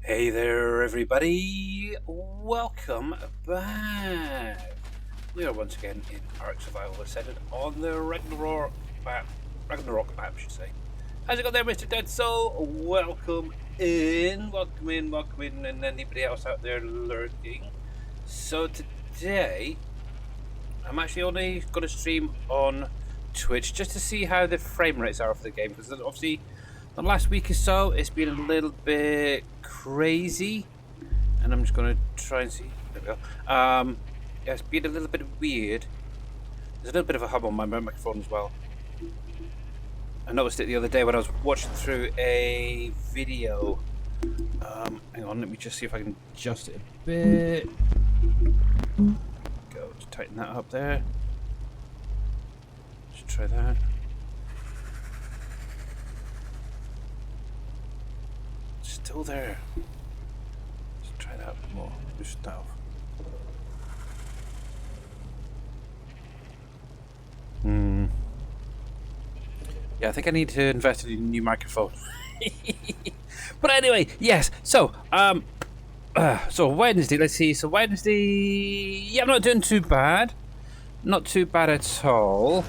Hey there, everybody! Welcome back! We are once again in Ark Survival Ascended on the Ragnarok map. Ragnarok map, I should say. How's it going there, Mr. Dead Soul? Welcome in, and anybody else out there lurking. So today, I'm actually only going to stream on Twitch just to see how the frame rates are for the game, because obviously the last week or so it's been a little bit crazy, and I'm just going to try and see. There we go. Yeah, it's been a little bit weird. There's a little bit of a hum on my microphone as well. I noticed it the other day when I was watching through a video. Hang on, let me just see if I can adjust it a bit. Go to tighten that up there. Let's try that. Still there. Let's try that more. Just that off. Yeah, I think I need to invest in a new microphone. But anyway, yes. So, so Wednesday. Let's see. So Wednesday. Yeah, I'm not doing too bad. Not too bad at all.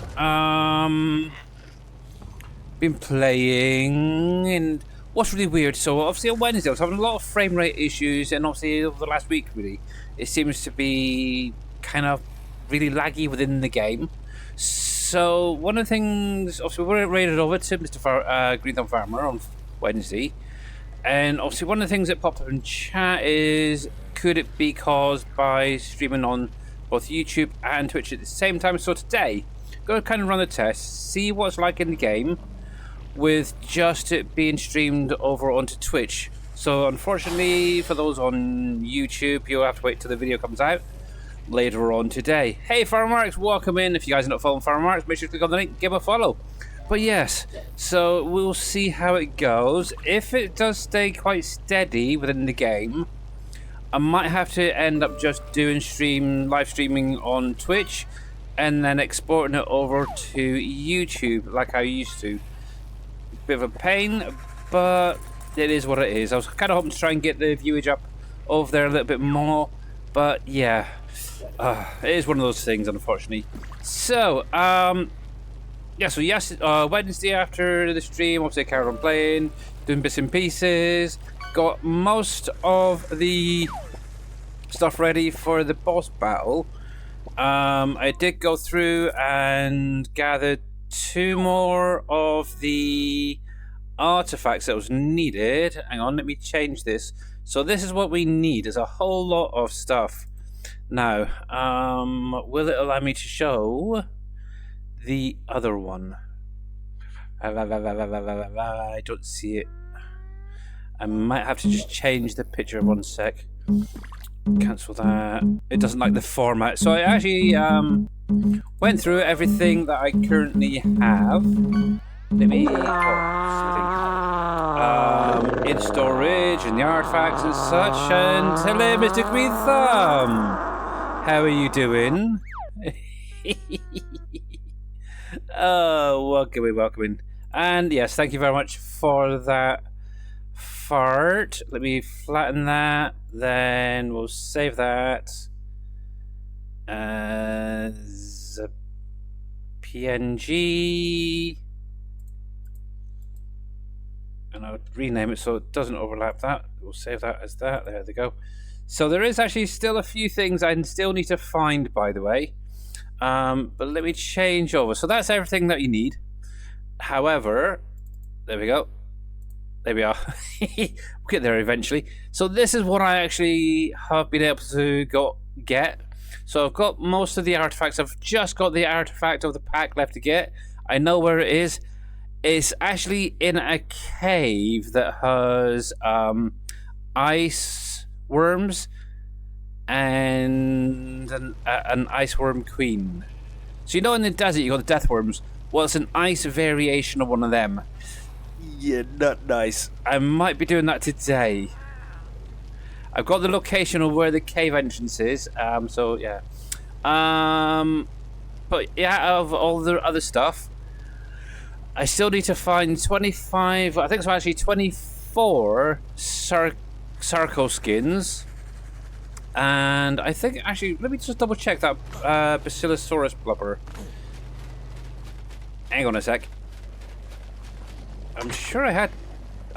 Been playing and. What's really weird, so obviously on Wednesday I was having a lot of frame rate issues, and obviously over the last week really it seems to be kind of really laggy within the game. So one of the things, obviously we raided over to Mr. Green Thumb Farmer on Wednesday, and obviously one of the things that popped up in chat is, could it be caused by streaming on both YouTube and Twitch at the same time? So today I'm going to kind of run the test, see what it's like in the game with just it being streamed over onto Twitch. So unfortunately for those on YouTube, you'll have to wait till the video comes out later on today. Hey Farmarks, welcome in. If you guys are not following Farmarks, make sure to click on the link, give him a follow. But yes, so we'll see how it goes. If it does stay quite steady within the game, I might have to end up just doing live streaming on Twitch and then exporting it over to YouTube like I used to. Bit of a pain, but it is what it is. I was kind of hoping to try and get the viewage up over there a little bit more, but yeah, it is one of those things, unfortunately. So, yeah, so yes, Wednesday after the stream, obviously I carried on playing, doing bits and pieces, got most of the stuff ready for the boss battle. I did go through and gathered 2 more of the artifacts that was needed. Hang on, let me change this. So this is what we need. There's a whole lot of stuff. Now, will it allow me to show the other one? I don't see it. I might have to just change the picture. 1 sec. Cancel that. It doesn't like the format. So I actually went through everything that I currently have. Let me in storage and the artifacts and such. And hello, Mr. Green Thumb. How are you doing? Oh, welcome in. And yes, thank you very much for that fart. Let me flatten that. Then we'll save that as a PNG, and I'll rename it so it doesn't overlap that. We'll save that as that. There they go. So there is actually still a few things I still need to find, by the way, but let me change over. So that's everything that you need. However, there we go. There we are. We'll get there eventually. So this is what I actually have been able to get. So I've got most of the artifacts. I've just got the artifact of the pack left to get. I know where it is. It's actually in a cave that has ice worms and an ice worm queen. So you know in the desert you got the death worms. Well, it's an ice variation of one of them. Yeah, not nice. I might be doing that today. I've got the location of where the cave entrance is. So yeah. But yeah, out of all the other stuff, I still need to find 25. I think it's actually 24 Sarco skins. And I think, actually, let me just double check that Basilosaurus blubber. Hang on a sec. I'm sure I've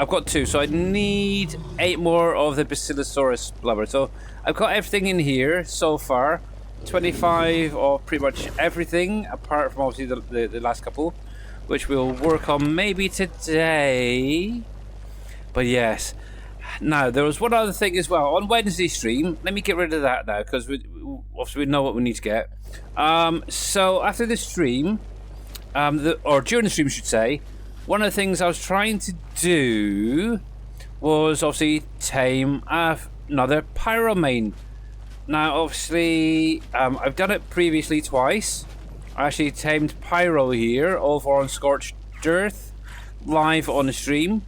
got 2, so I need 8 more of the Basilosaurus blubber. So I've got everything in here so far. 25 of pretty much everything, apart from obviously the last couple, which we'll work on maybe today. But yes. Now, there was one other thing as well. On Wednesday stream, let me get rid of that now, because obviously we know what we need to get. So after the stream, or during the stream I should say, one of the things I was trying to do was obviously tame another pyromane. Now, obviously, I've done it previously twice. I actually tamed Pyro here over on Scorched Earth, live on the stream.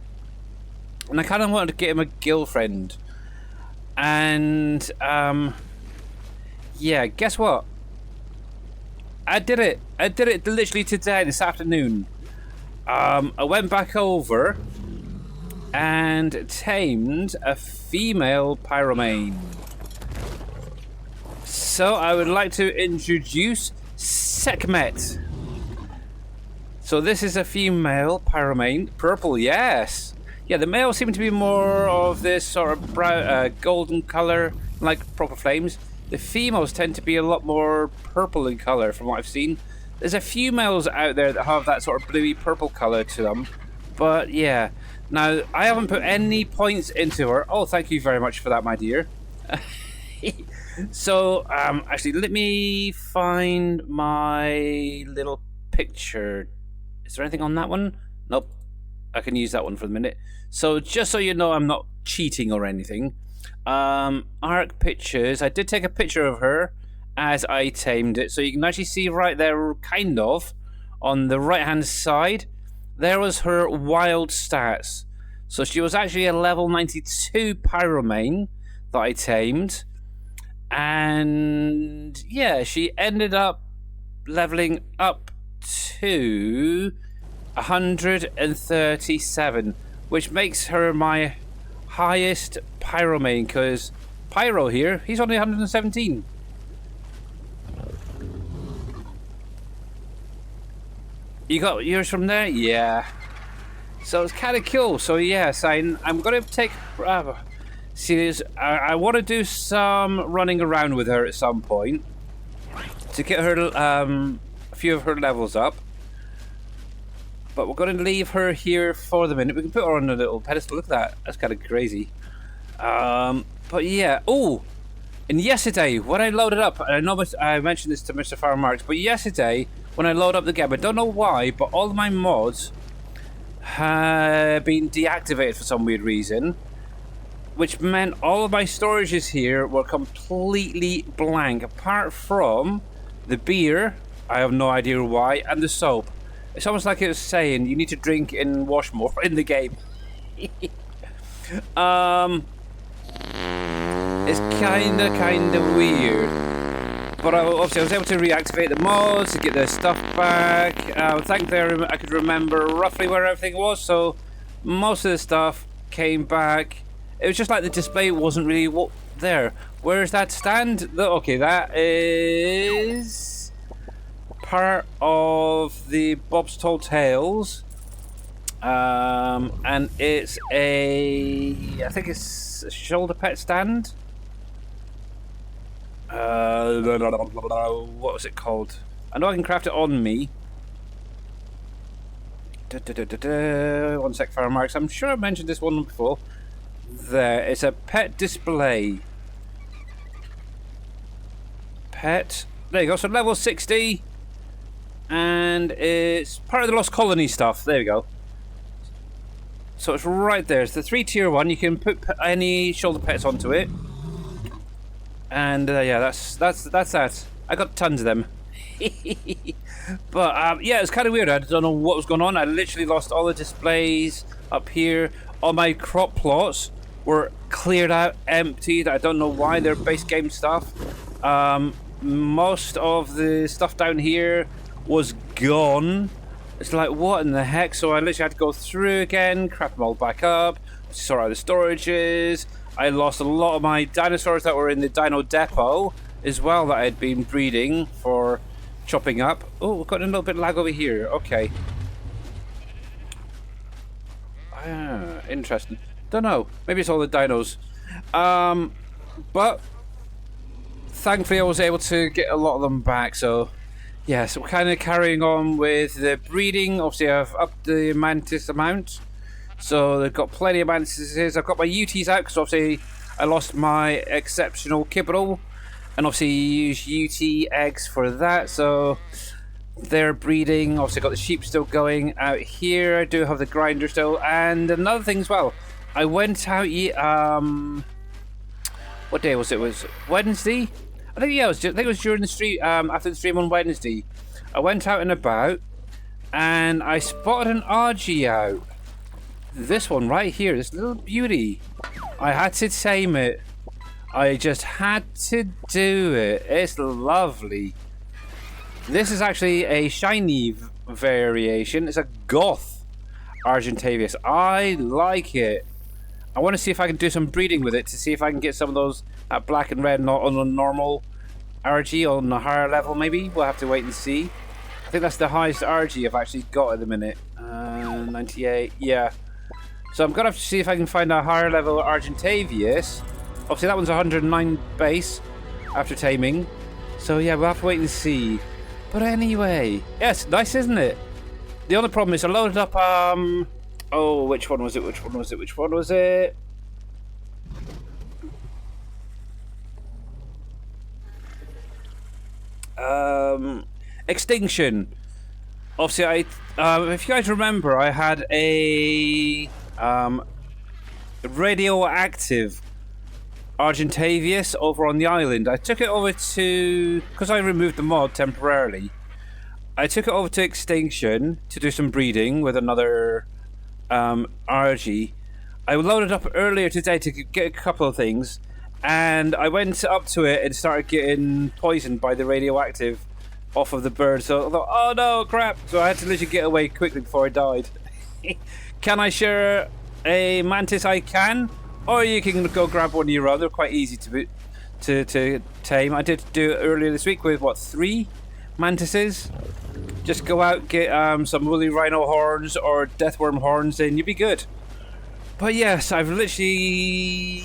And I kind of wanted to get him a girlfriend. And, yeah, guess what? I did it. I did it literally today, this afternoon. I went back over and tamed a female pyromane. So I would like to introduce Sekhmet. So this is a female pyromane. Purple, yes. Yeah, the males seem to be more of this sort of brown, golden color, like proper flames. The females tend to be a lot more purple in color, from what I've seen. There's a few males out there that have that sort of bluey purple color to them. But yeah, now I haven't put any points into her. Oh, thank you very much for that, my dear. So, actually, let me find my little picture. Is there anything on that one? Nope. I can use that one for the minute. So, just so you know, I'm not cheating or anything. Arc pictures. I did take a picture of her as I tamed it. So you can actually see right there, kind of, on the right-hand side, there was her wild stats. So she was actually a level 92 pyromane that I tamed. And yeah, she ended up leveling up to 137, which makes her my highest pyromane, because Pyro here, he's only 117. You got yours from there? Yeah. So it's kind of cool. So yes, I'm going to take... see, I want to do some running around with her at some point to get her a few of her levels up. But we're going to leave her here for the minute. We can put her on a little pedestal. Look at that. That's kind of crazy. But yeah. Oh! And yesterday, when I loaded up, and I know I mentioned this to Mr. Farmer Marks, but yesterday, when I load up the game, I don't know why, but all of my mods have been deactivated for some weird reason, which meant all of my storages here were completely blank, apart from the beer, I have no idea why, and the soap. It's almost like it was saying you need to drink and wash more in the game. It's kinda weird. But obviously I was able to reactivate the mods to get the stuff back. Thankfully I could remember roughly where everything was, so most of the stuff came back. It was just like the display wasn't really there. Where's that stand? Okay, that is part of the Bob's Tall Tales, and it's I think it's a shoulder pet stand. What was it called? I know I can craft it on me. 1 sec, Farmer Marks. I'm sure I mentioned this one before. There, it's a pet display. Pet. There you go. So level 60. And it's part of the Lost Colony stuff. There we go. So it's right there. It's the 3-tier one. You can put any shoulder pets onto it. And yeah, that's that. I got tons of them. But yeah, it's kind of weird. I don't know what was going on. I literally lost all the displays up here. All my crop plots were cleared out, emptied. I don't know why. They're base game stuff. Most of the stuff down here was gone. It's like, what in the heck? So I literally had to go through again, craft them all back up, sort out the storages. I lost a lot of my dinosaurs that were in the dino depot as well that I had been breeding for chopping up. Oh, we've got a little bit of lag over here. Okay. Ah, interesting. Don't know. Maybe it's all the dinos. But thankfully I was able to get a lot of them back, so yeah, so we're kind of carrying on with the breeding. Obviously I've upped the mantis amount, so they've got plenty of mantises. I've got my UTs out because obviously I lost my exceptional kibble, and obviously use UT eggs for that, so they're breeding. Obviously got the sheep still going out here. I do have the grinder still, and another thing as well, I went out, what day was it? Was Wednesday? I think yeah, I think it was during the stream, after the stream on Wednesday. I went out and about, and I spotted an RG out. This one right here, this little beauty. I had to tame it. I just had to do it. It's lovely. This is actually a shiny variation. It's a goth Argentavius. I like it. I want to see if I can do some breeding with it to see if I can get some of those black and red not on a normal RG on a higher level maybe. We'll have to wait and see. I think that's the highest RG I've actually got at the minute. 98, yeah. So I'm going to have to see if I can find a higher level Argentavius. Obviously that one's 109 base after taming. So yeah, we'll have to wait and see. But anyway, yes, nice, isn't it? The only problem is I loaded up, oh, which one was it? Which one was it? Which one was it? Extinction. Obviously, if you guys remember, I had a radioactive Argentavius over on the island. I took it over to, because I removed the mod temporarily, I took it over to Extinction to do some breeding with another RG. I loaded up earlier today to get a couple of things, and I went up to it and started getting poisoned by the radioactive off of the bird. So I thought, oh no, crap! So I had to literally get away quickly before I died. Can I share a mantis? I can, or you can go grab one of your own. They're quite easy to tame. I did do it earlier this week with what, 3 mantises. Just go out, get some woolly rhino horns or deathworm horns, and you'll be good. But yes, I've literally,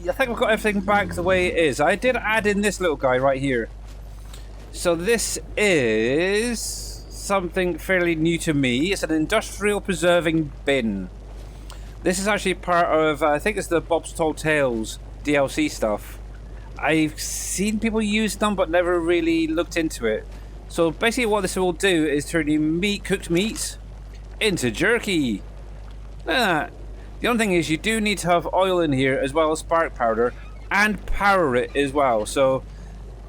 I think I've got everything back the way it is. I did add in this little guy right here. So this is something fairly new to me. It's an industrial preserving bin. This is actually part of, I think it's the Bob's Tall Tales DLC stuff. I've seen people use them, but never really looked into it. So basically what this will do is turn your cooked meats into jerky. Look at that. The only thing is you do need to have oil in here as well as spark powder and power it as well. So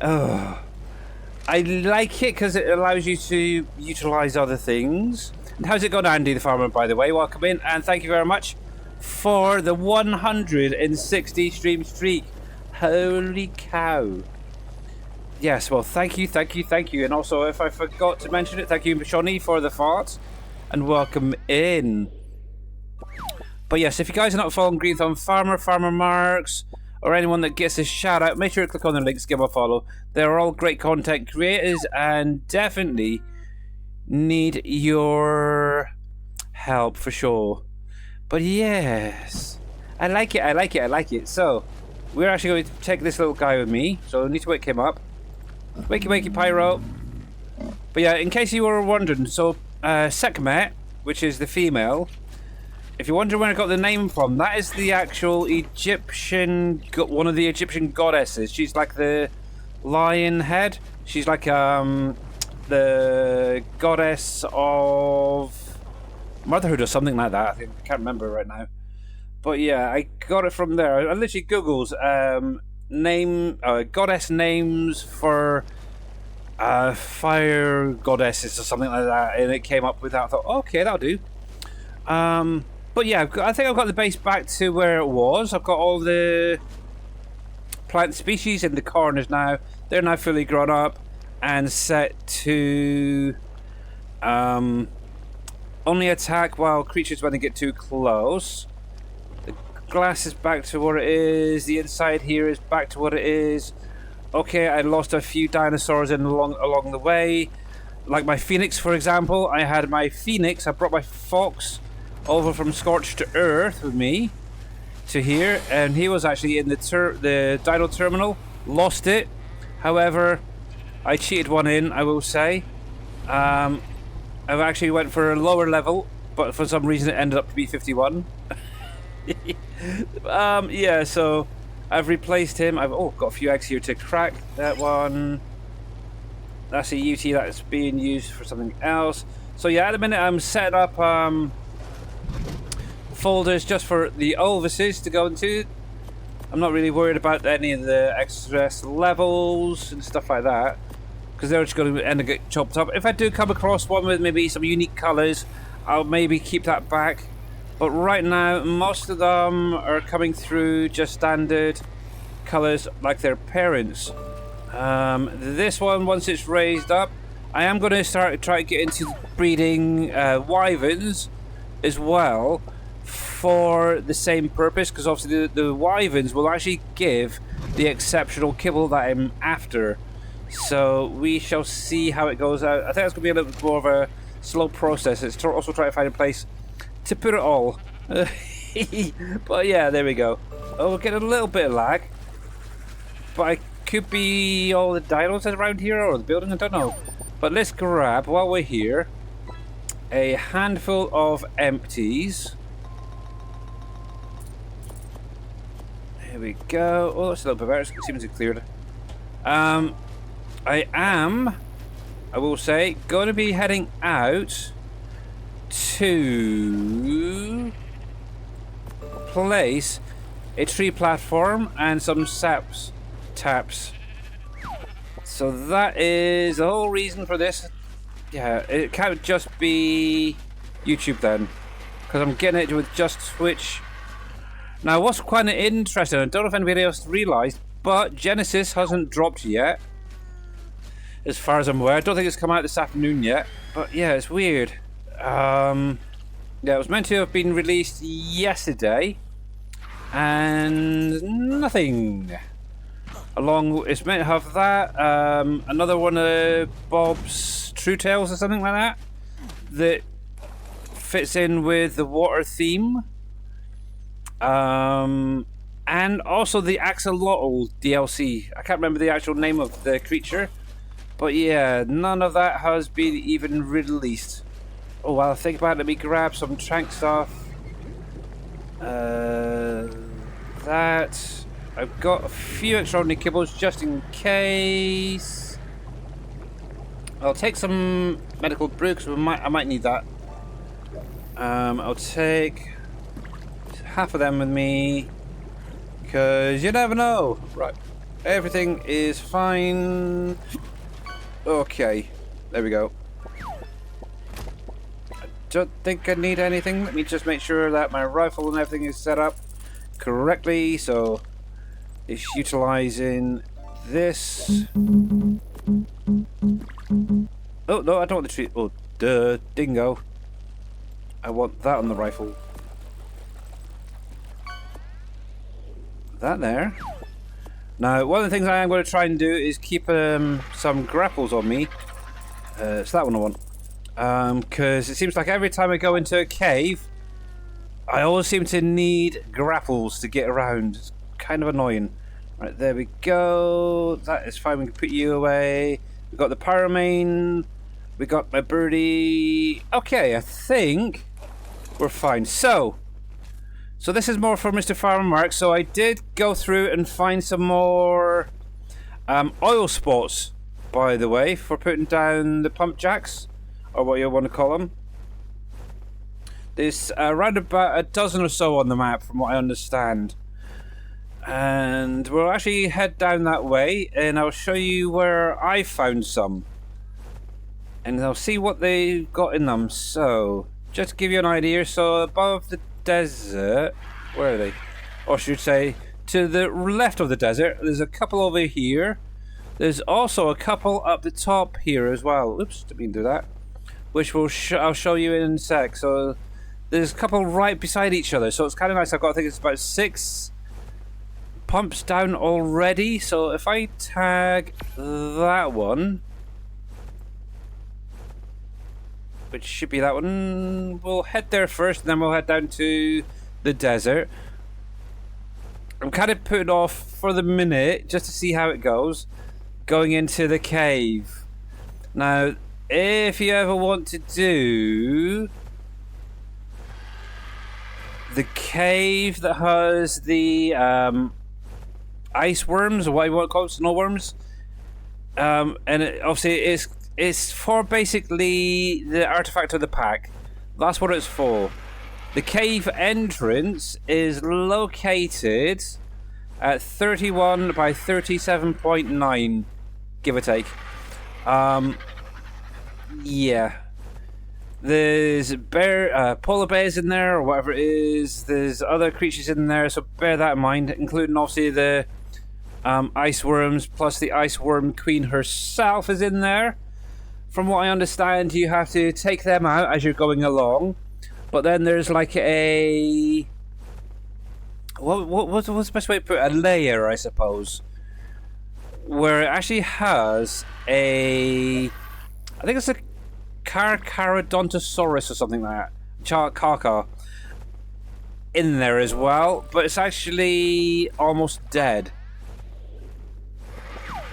I like it because it allows you to utilize other things. And how's it going, Andy the farmer, by the way? Welcome in, and thank you very much for the 160 stream streak. Holy cow. Yes, well, thank you. And also, if I forgot to mention it, thank you, Shawnee, for the farts. And welcome in. But yes, if you guys are not following Green Thumb Farmer, Farmer Marks, or anyone that gets a shout out, make sure to click on the links, give them a follow. They're all great content creators and definitely need your help for sure. But yes, I like it. So, we're actually going to take this little guy with me. So, I need to wake him up. Wakey, Pyro. But yeah, in case you were wondering, so Sekhmet, which is the female, if you're wondering where I got the name from, that is the actual Egyptian, one of the Egyptian goddesses. She's like the lion head. She's like the goddess of motherhood or something like that. I can't remember right now. But yeah, I got it from there. I literally Googles goddess names for fire goddesses or something like that, and it came up with that. I thought, okay, that'll do. But yeah, I think I've got the base back to where it was. I've got all the plant species in the corners now. They're now fully grown up and set to only attack wild creatures when they get too close. glass is back to what it is. The inside here is back to what it is. Okay, I lost a few dinosaurs along the way. Like my phoenix, for example. I had my phoenix. I brought my fox over from Scorched to Earth with me to here, and he was actually in the dino terminal. Lost it. However, I cheated one in, I will say. I actually went for a lower level, but for some reason it ended up to be 51. Yeah, so I've replaced him. I've got a few eggs here to crack. That one. That's a UT that's being used for something else. So yeah, at the minute I'm setting up folders just for the Ulvises to go into. I'm not really worried about any of the XS levels and stuff like that, because they're just going to end up getting chopped up. If I do come across one with maybe some unique colours, I'll maybe keep that back. But right now, most of them are coming through just standard colours like their parents. This one, once it's raised up, I am going to try to get into breeding wyverns as well for the same purpose, because obviously the wyverns will actually give the exceptional kibble that I'm after. So we shall see how it goes out. I think it's going to be a little bit more of a slow process. It's also trying to find a place to put it all. But yeah, there we go. Oh, we're getting a little bit of lag. But I could be all the dinos around here or the building, I don't know. But let's grab, while we're here, a handful of empties. Here we go. Oh, that's a little bit better. It seems to have cleared. I will say, going to be heading out to place a tree platform and some taps. So that is the whole reason for this. Yeah, it can't just be YouTube then, because I'm getting it with just Twitch. Now, what's quite interesting, I don't know if anybody else realised, but Genesis hasn't dropped yet, as far as I'm aware. I don't think it's come out this afternoon yet, but yeah, it's weird. Yeah, it was meant to have been released yesterday, and nothing. It's meant to have that, another one of Bob's True Tales or something like that fits in with the water theme. And also the Axolotl DLC. I can't remember the actual name of the creature, but yeah, none of that has been even released. Oh well, think about it. Let me grab some trank stuff. That I've got a few extraordinary kibbles just in case. I'll take some medical brew because I might need that. I'll take half of them with me, because you never know. Right, everything is fine. Okay, there we go. I don't think I need anything. Let me just make sure that my rifle and everything is set up correctly, so it's utilizing this. Oh no, I don't want the tree. Oh, duh, dingo. I want that on the rifle. That there. Now, one of the things I am going to try and do is keep some grapples on me. It's that one I want. Because it seems like every time I go into a cave, I always seem to need grapples to get around. It's kind of annoying. Right, there we go. That is fine. We can put you away. We've got the pyromane. We got my birdie. Okay, I think we're fine. So this is more for Mr. Farmer Mark. So I did go through and find some more oil spots, by the way, for putting down the pump jacks, or what you want to call them. There's around about a dozen or so on the map, from what I understand. And we'll actually head down that way, and I'll show you where I found some. And I'll see what they've got in them. So, just to give you an idea, so above the desert, where are they? Or should I say, to the left of the desert, there's a couple over here. There's also a couple up the top here as well. Oops, didn't mean to do that. Which I'll show you in a sec. So there's a couple right beside each other, so it's kind of nice. I've got, I think it's about 6 pumps down already. So if I tag that one, which should be that one, we'll head there first, and then we'll head down to the desert. I'm kind of putting off for the minute just to see how it goes, going into the cave. Now, if you ever want to do the cave that has the ice worms, or what you want to call it, snow worms, and obviously it's for basically the artifact of the pack. That's what it's for. The cave entrance is located at 31 by 37.9, give or take. Yeah. There's polar bears in there, or whatever it is. There's other creatures in there, so bear that in mind, including obviously the ice worms, plus the ice worm queen herself is in there. From what I understand, you have to take them out as you're going along. But then there's like a... What's the best way to put it? A layer, I suppose. Where it actually has a... I think it's a Carcharodontosaurus or something like that. Carca. In there as well. But it's actually almost dead.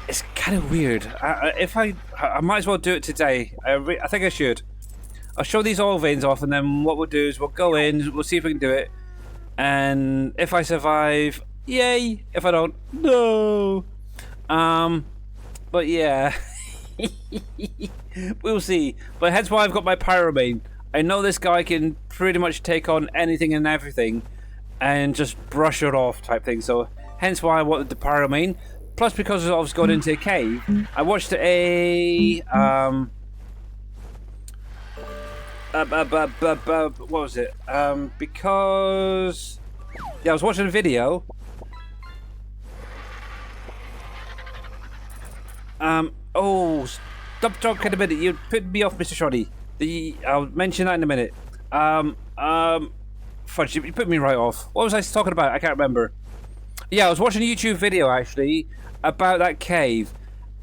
It's kind of weird. I might as well do it today. I think I should. I'll show these oil veins off, and then what we'll do is we'll go in, we'll see if we can do it, and if I survive, yay! If I don't, no! But yeah. We'll see. But hence why I've got my Pyromane. I know this guy can pretty much take on anything and everything, and just brush it off type thing, so hence why I wanted the Pyromane. Plus, because I was going into a cave, I watched a what was it? Because yeah, I was watching a video. Oh, stop talking in a minute. You put me off, Mr. Shoddy. I'll mention that in a minute. Fudge, you put me right off. What was I talking about? I can't remember. Yeah, I was watching a YouTube video actually about that cave,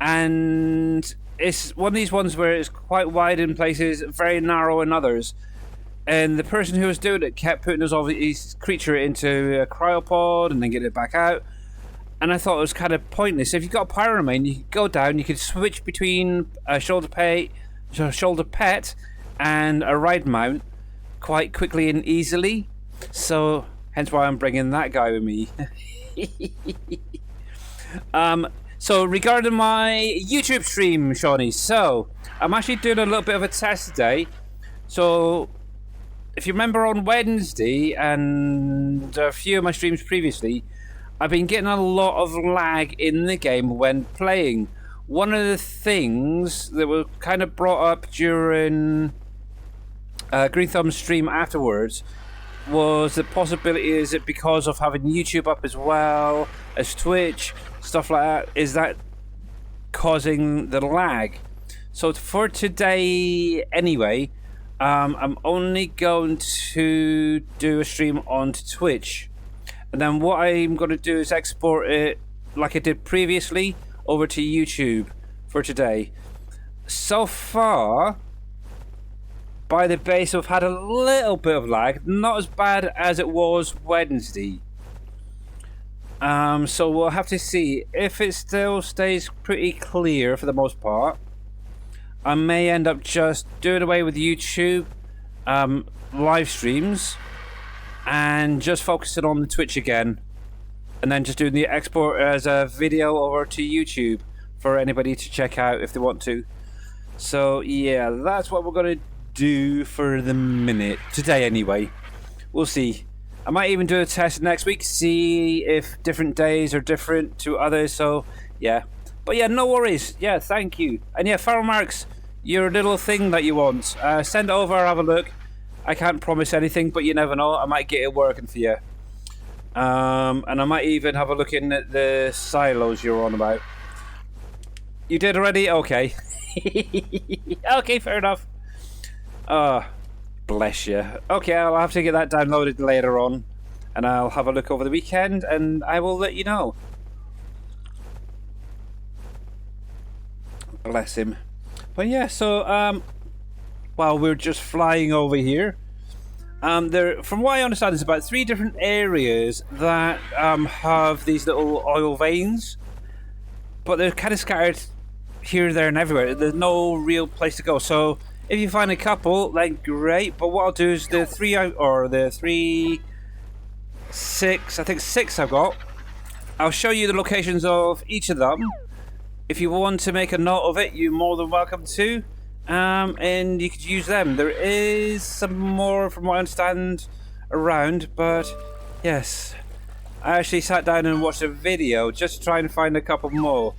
and it's one of these ones where it's quite wide in places, very narrow in others. And the person who was doing it kept putting his creature into a cryopod and then getting it back out. And I thought it was kind of pointless. If you've got a Pyromane, you could go down, you could switch between a shoulder pet and a ride mount quite quickly and easily. So, hence why I'm bringing that guy with me. So regarding my YouTube stream, Shawnee, so I'm actually doing a little bit of a test today. So if you remember on Wednesday and a few of my streams previously, I've been getting a lot of lag in the game when playing. One of the things that was kind of brought up during Green Thumb's stream afterwards was the possibility is it because of having YouTube up as well as Twitch, stuff like that, is that causing the lag? So for today anyway, I'm only going to do a stream onto Twitch, and then what I'm going to do is export it like I did previously over to YouTube for today. So far, by the base, I've had a little bit of lag, not as bad as it was Wednesday. So we'll have to see. If it still stays pretty clear for the most part, I may end up just doing away with YouTube live streams and just focusing on the Twitch again, and then just doing the export as a video over to YouTube for anybody to check out if they want to. So yeah, that's what we're going to do for the minute today anyway. We'll see. I might even do a test next week, see if different days are different to others. So yeah, but yeah, no worries. Yeah, thank you. And yeah, Farrell Marks, your little thing that you want, send it over, have a look. I can't promise anything, but you never know, I might get it working for you. And I might even have a look in at the silos you're on about. You did already? Okay. Okay, fair enough. Bless you. Okay, I'll have to get that downloaded later on, and I'll have a look over the weekend, and I will let you know. Bless him. But yeah, so while we're just flying over here, there, from what I understand, there's about 3 different areas that have these little oil veins, but they're kind of scattered here, there, and everywhere. There's no real place to go. So if you find a couple, then great. But what I'll do is the 6 I've got, I'll show you the locations of each of them. If you want to make a note of it, you're more than welcome to. And you could use them. There is some more, from what I understand, around. But yes, I actually sat down and watched a video just to try and find a couple more.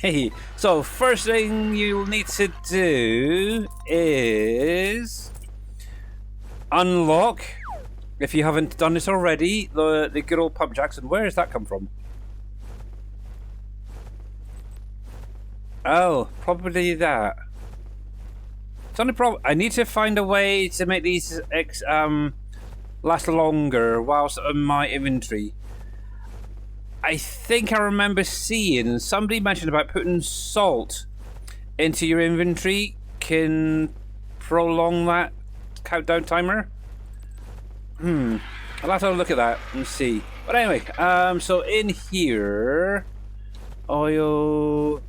Hey, so first thing you'll need to do is unlock, if you haven't done this already, the good old pump jacks. And where does that come from? Oh, probably that. It's only I need to find a way to make these last longer whilst on my inventory. I think I remember seeing somebody mentioned about putting salt into your inventory can prolong that countdown timer. I'll have to have a look at that and see. But anyway, so in here, oil.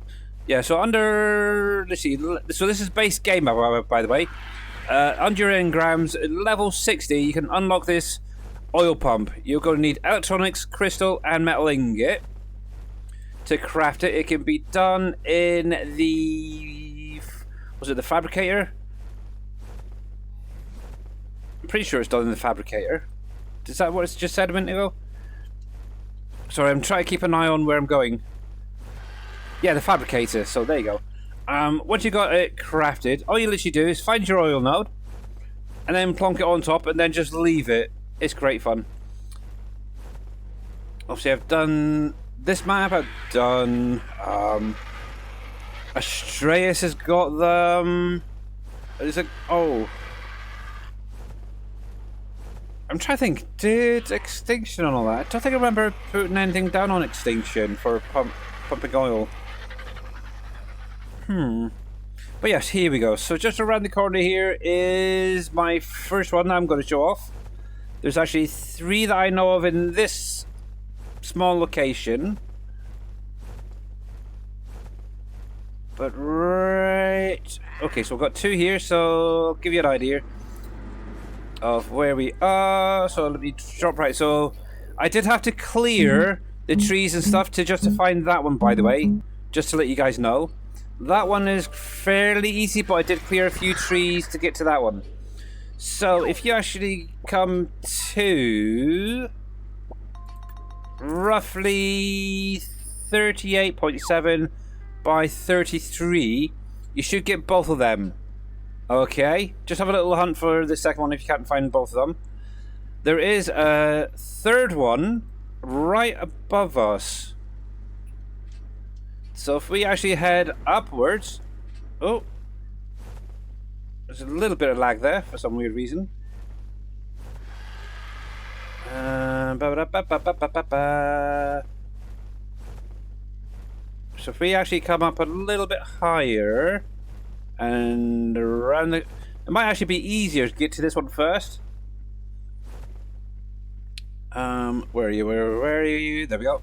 Yeah, so under, let's see, so this is base game map, by the way. Under your engrams, at level 60, you can unlock this oil pump. You're going to need electronics, crystal, and metal ingot to craft it. It can be done in the, was it the fabricator? I'm pretty sure it's done in the fabricator. Is that what it's just said a minute ago? Sorry, I'm trying to keep an eye on where I'm going. Yeah, the fabricator. So there you go. Once you got it crafted, all you literally do is find your oil node and then plonk it on top and then just leave it. It's great fun. Obviously, I've done this map. I've done Astraeus has got them. There's a I'm trying to think. Did Extinction and all that? I don't think I remember putting anything down on Extinction for pumping oil. But yes, here we go. So just around the corner here is my first one that I'm going to show off. There's actually 3 that I know of in this small location. But right... Okay, so we've got 2 here, so I'll give you an idea of where we are. So let me drop right. So I did have to clear the trees and stuff to find that one, by the way. Just to let you guys know. That one is fairly easy, but I did clear a few trees to get to that one. So if you actually come to roughly 38.7 by 33, you should get both of them. Okay, just have a little hunt for the second one if you can't find both of them. There is a third one right above us. So if we actually head upwards... Oh! There's a little bit of lag there for some weird reason. So if we actually come up a little bit higher and around the... It might actually be easier to get to this one first. Where are you? Where are you? There we go.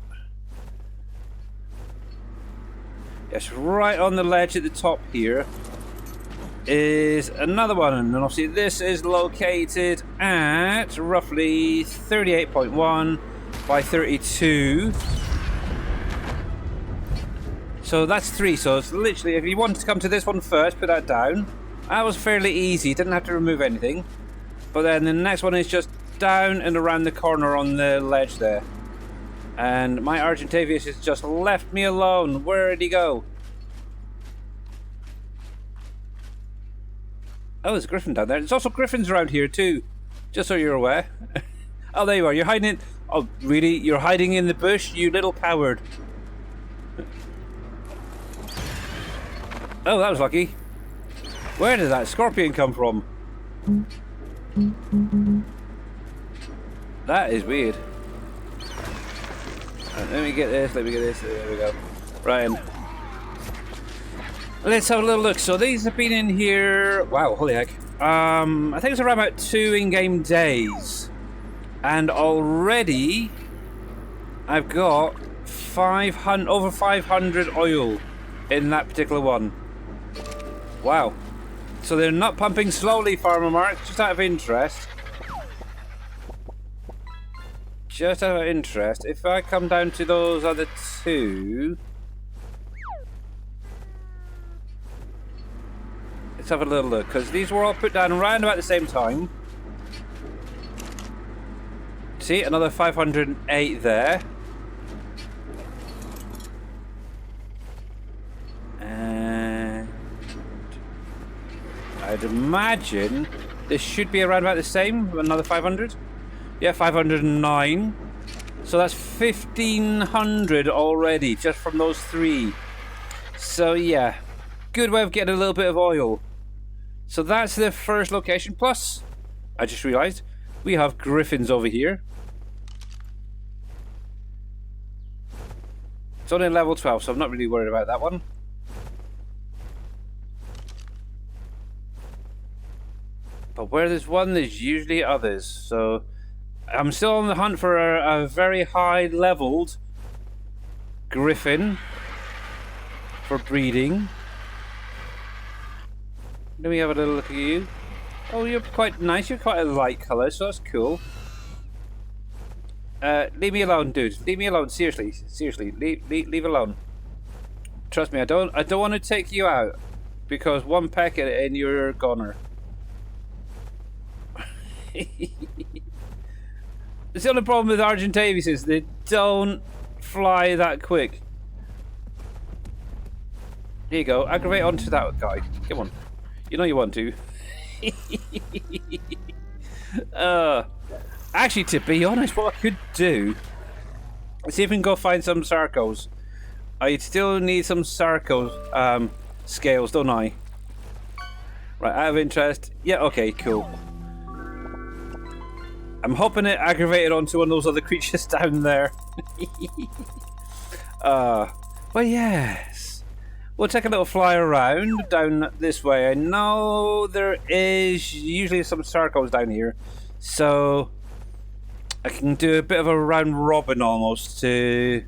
Yes, right on the ledge at the top here is another one, and obviously this is located at roughly 38.1 by 32. So that's 3. So it's literally, if you wanted to come to this one first, put that down. That was fairly easy, didn't have to remove anything. But then the next one is just down and around the corner on the ledge there. And my Argentavius has just left me alone. Where did he go? Oh, there's a griffin down there. There's also griffins around here too. Just so you're aware. Oh, there you are. You're hiding in... Oh, really? You're hiding in the bush, you little coward. Oh, that was lucky. Where did that scorpion come from? That is weird. Right, let me get this, let me get this. There we go. Right in. Let's have a little look. So these have been in here. Wow, holy heck. I think it's around about 2 in-game days. And already I've got over 500 oil in that particular one. Wow. So they're not pumping slowly, Farmer Mark, just out of interest. Just out of interest, if I come down to those other 2... Let's have a little look, because these were all put down around about the same time. See, another 508 there. And I'd imagine this should be around about the same, another 500. Yeah, 509. So that's 1,500 already, just from those 3. So yeah, good way of getting a little bit of oil. So that's the first location. Plus, I just realized, we have griffins over here. It's only level 12, so I'm not really worried about that one. But where there's one, there's usually others. So I'm still on the hunt for a very high leveled griffin for breeding. Let me have a little look at you. Oh, you're quite nice. You're quite a light colour, so that's cool. Leave me alone, dude. Leave me alone. Seriously, seriously. Leave alone. Trust me, I don't want to take you out because one peck and you're a goner. The only problem with Argentavis is they don't fly that quick. There you go. Aggravate onto that guy. Come on. You know you want to. Actually, to be honest, what I could do is see if we can go find some Sarcos. I still need some Sarcos scales, don't I? Right, out of interest. Yeah, okay, cool. I'm hoping it aggravated onto one of those other creatures down there. But yes. We'll take a little fly around down this way. I know there is usually some Sarcos down here. So I can do a bit of a round robin almost to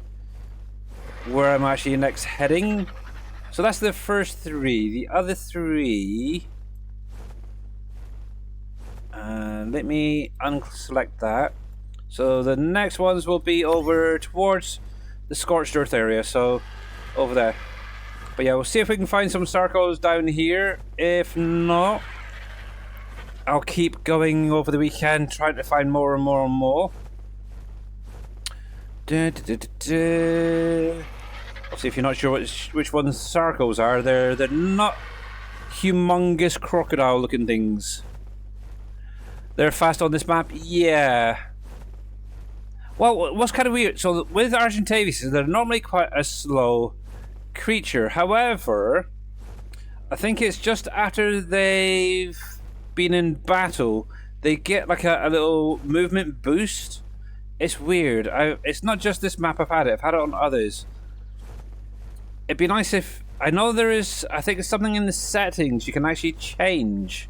where I'm actually next heading. So that's the first 3. The other 3... let me unselect that. So the next ones will be over towards the Scorched Earth area, so over there. But yeah, we'll see if we can find some Sarcos down here. If not, I'll keep going over the weekend trying to find more and more and more. I'll see if you're not sure which ones Sarcos are. They're not humongous crocodile looking things. They're fast on this map? Yeah. Well, what's kind of weird, so with Argentavis, they're normally quite a slow creature. However, I think it's just after they've been in battle, they get like a little movement boost. It's weird. It's not just this map I've had it on others. It'd be nice if... I know there is... I think it's something in the settings you can actually change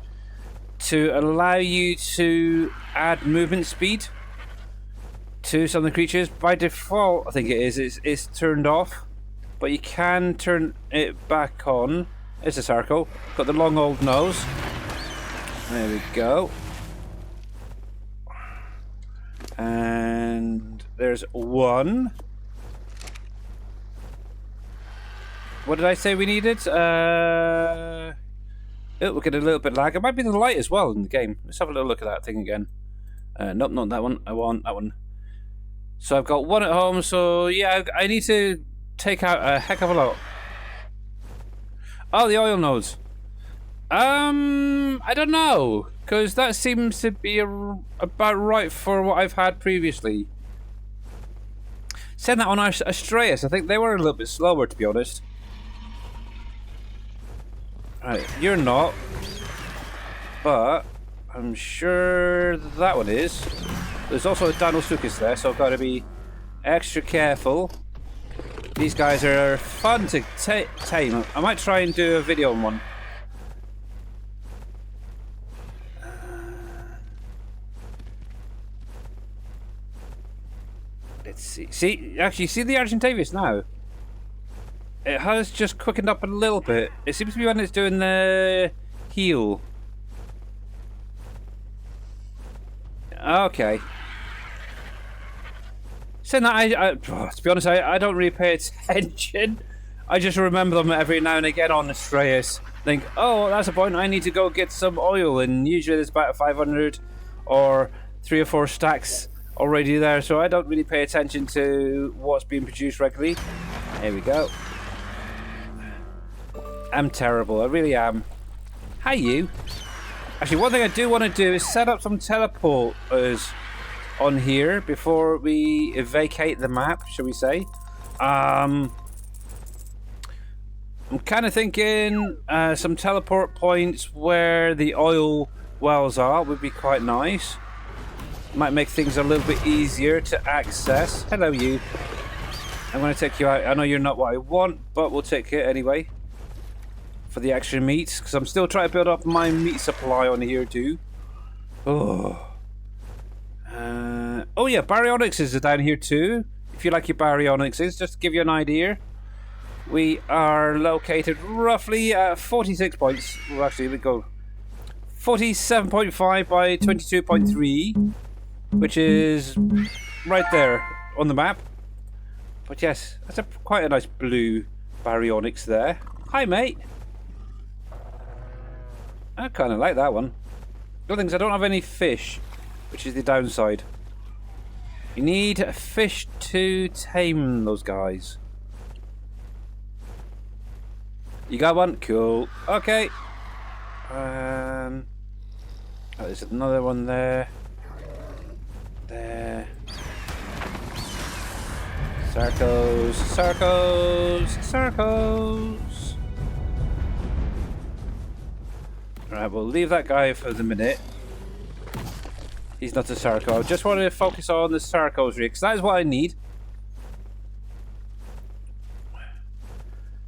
to allow you to add movement speed to some of the creatures. By default, I think it is, it's turned off, but you can turn it back on. It's a Sarco. Got the long old nose. There we go. And there's one. What did I say we needed? Oh, we're getting a little bit lag. It might be the light as well in the game. Let's have a little look at that thing again. Nope, not that one. I want that one. So I've got one at home, so yeah, I need to take out a heck of a lot. Oh, the oil nodes. I don't know, because that seems to be about right for what I've had previously. Saying that on Astraeus, I think they were a little bit slower, to be honest. Right, you're not. But I'm sure that one is. There's also a Dinosuchus there, so I've got to be extra careful. These guys are fun to tame. I might try and do a video on one. Let's see. See, actually, see the Argentavis now? It has just quickened up a little bit. It seems to be when it's doing the heal. Okay. Saying that, to be honest, I don't really pay attention. I just remember them every now and again on Astraeus. Think, oh, that's a point. I need to go get some oil, and usually there's about 500 or 3 or 4 stacks already there, so I don't really pay attention to what's being produced regularly. There we go. I'm terrible. I really am. Hi, you. Actually, one thing I do want to do is set up some teleporters on here before we vacate the map, shall we say. I'm kind of thinking some teleport points where the oil wells are would be quite nice. Might make things a little bit easier to access. Hello, you. I'm going to take you out. I know you're not what I want, but we'll take it anyway. For the extra meat, because I'm still trying to build up my meat supply on here too. Oh. Oh yeah, baryonyxes are down here too. If you like your baryonyxes, just to give you an idea. We are located roughly at 46 points. Well, actually, we go 47.5 by 22.3, which is right there on the map. But yes, that's quite a nice blue baryonyx there. Hi, mate. I kind of like that one. The other thing is I don't have any fish, which is the downside. You need fish to tame those guys. You got one? Cool. Okay. Oh, there's another one there. There. Circles, circles, circles. Alright, we'll leave that guy for the minute. He's not a Sarco. I just wanted to focus on the Sarcos, because that is what I need.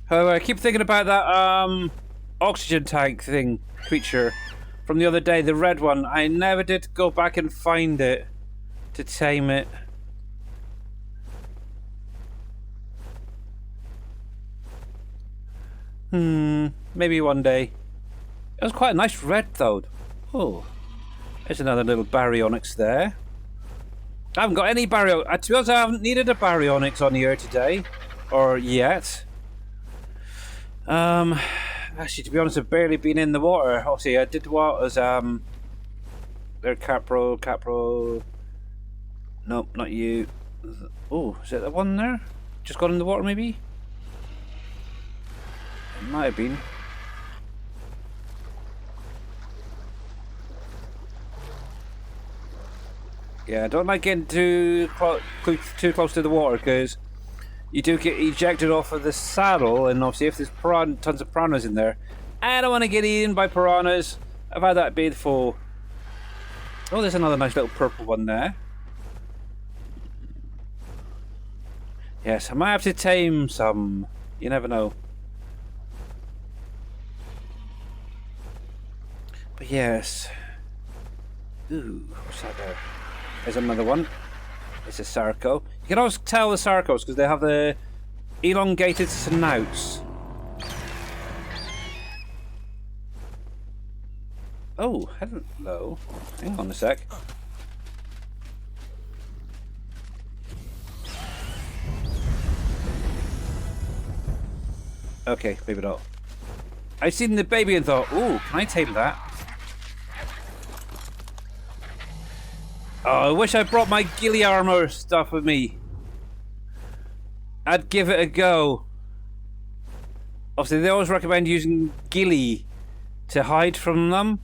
However, I keep thinking about that oxygen tank thing, creature, from the other day, the red one. I never did go back and find it to tame it. Maybe one day. It was quite a nice red though. Oh, there's another little baryonyx there. I haven't got any baryonyx. To be honest, I haven't needed a baryonyx on here today, or yet. Actually, to be honest, I've barely been in the water. Obviously, I did what as there, Capro. Nope, not you. Oh, is it that one there? Just got in the water, maybe? It might have been. Yeah, I don't like getting too close to the water because you do get ejected off of the saddle, and obviously if there's tons of piranhas in there, I don't want to get eaten by piranhas. I've had that before. Oh, there's another nice little purple one there. Yes, I might have to tame some. You never know. But yes. Ooh, what's that there? There's another one. It's a Sarco. You can always tell the Sarcos because they have the elongated snouts. Oh, hello. Hang on a sec. Okay, maybe not. I seen the baby and thought, ooh, can I tame that? Oh, I wish I brought my ghillie armor stuff with me. I'd give it a go. Obviously, they always recommend using ghillie to hide from them.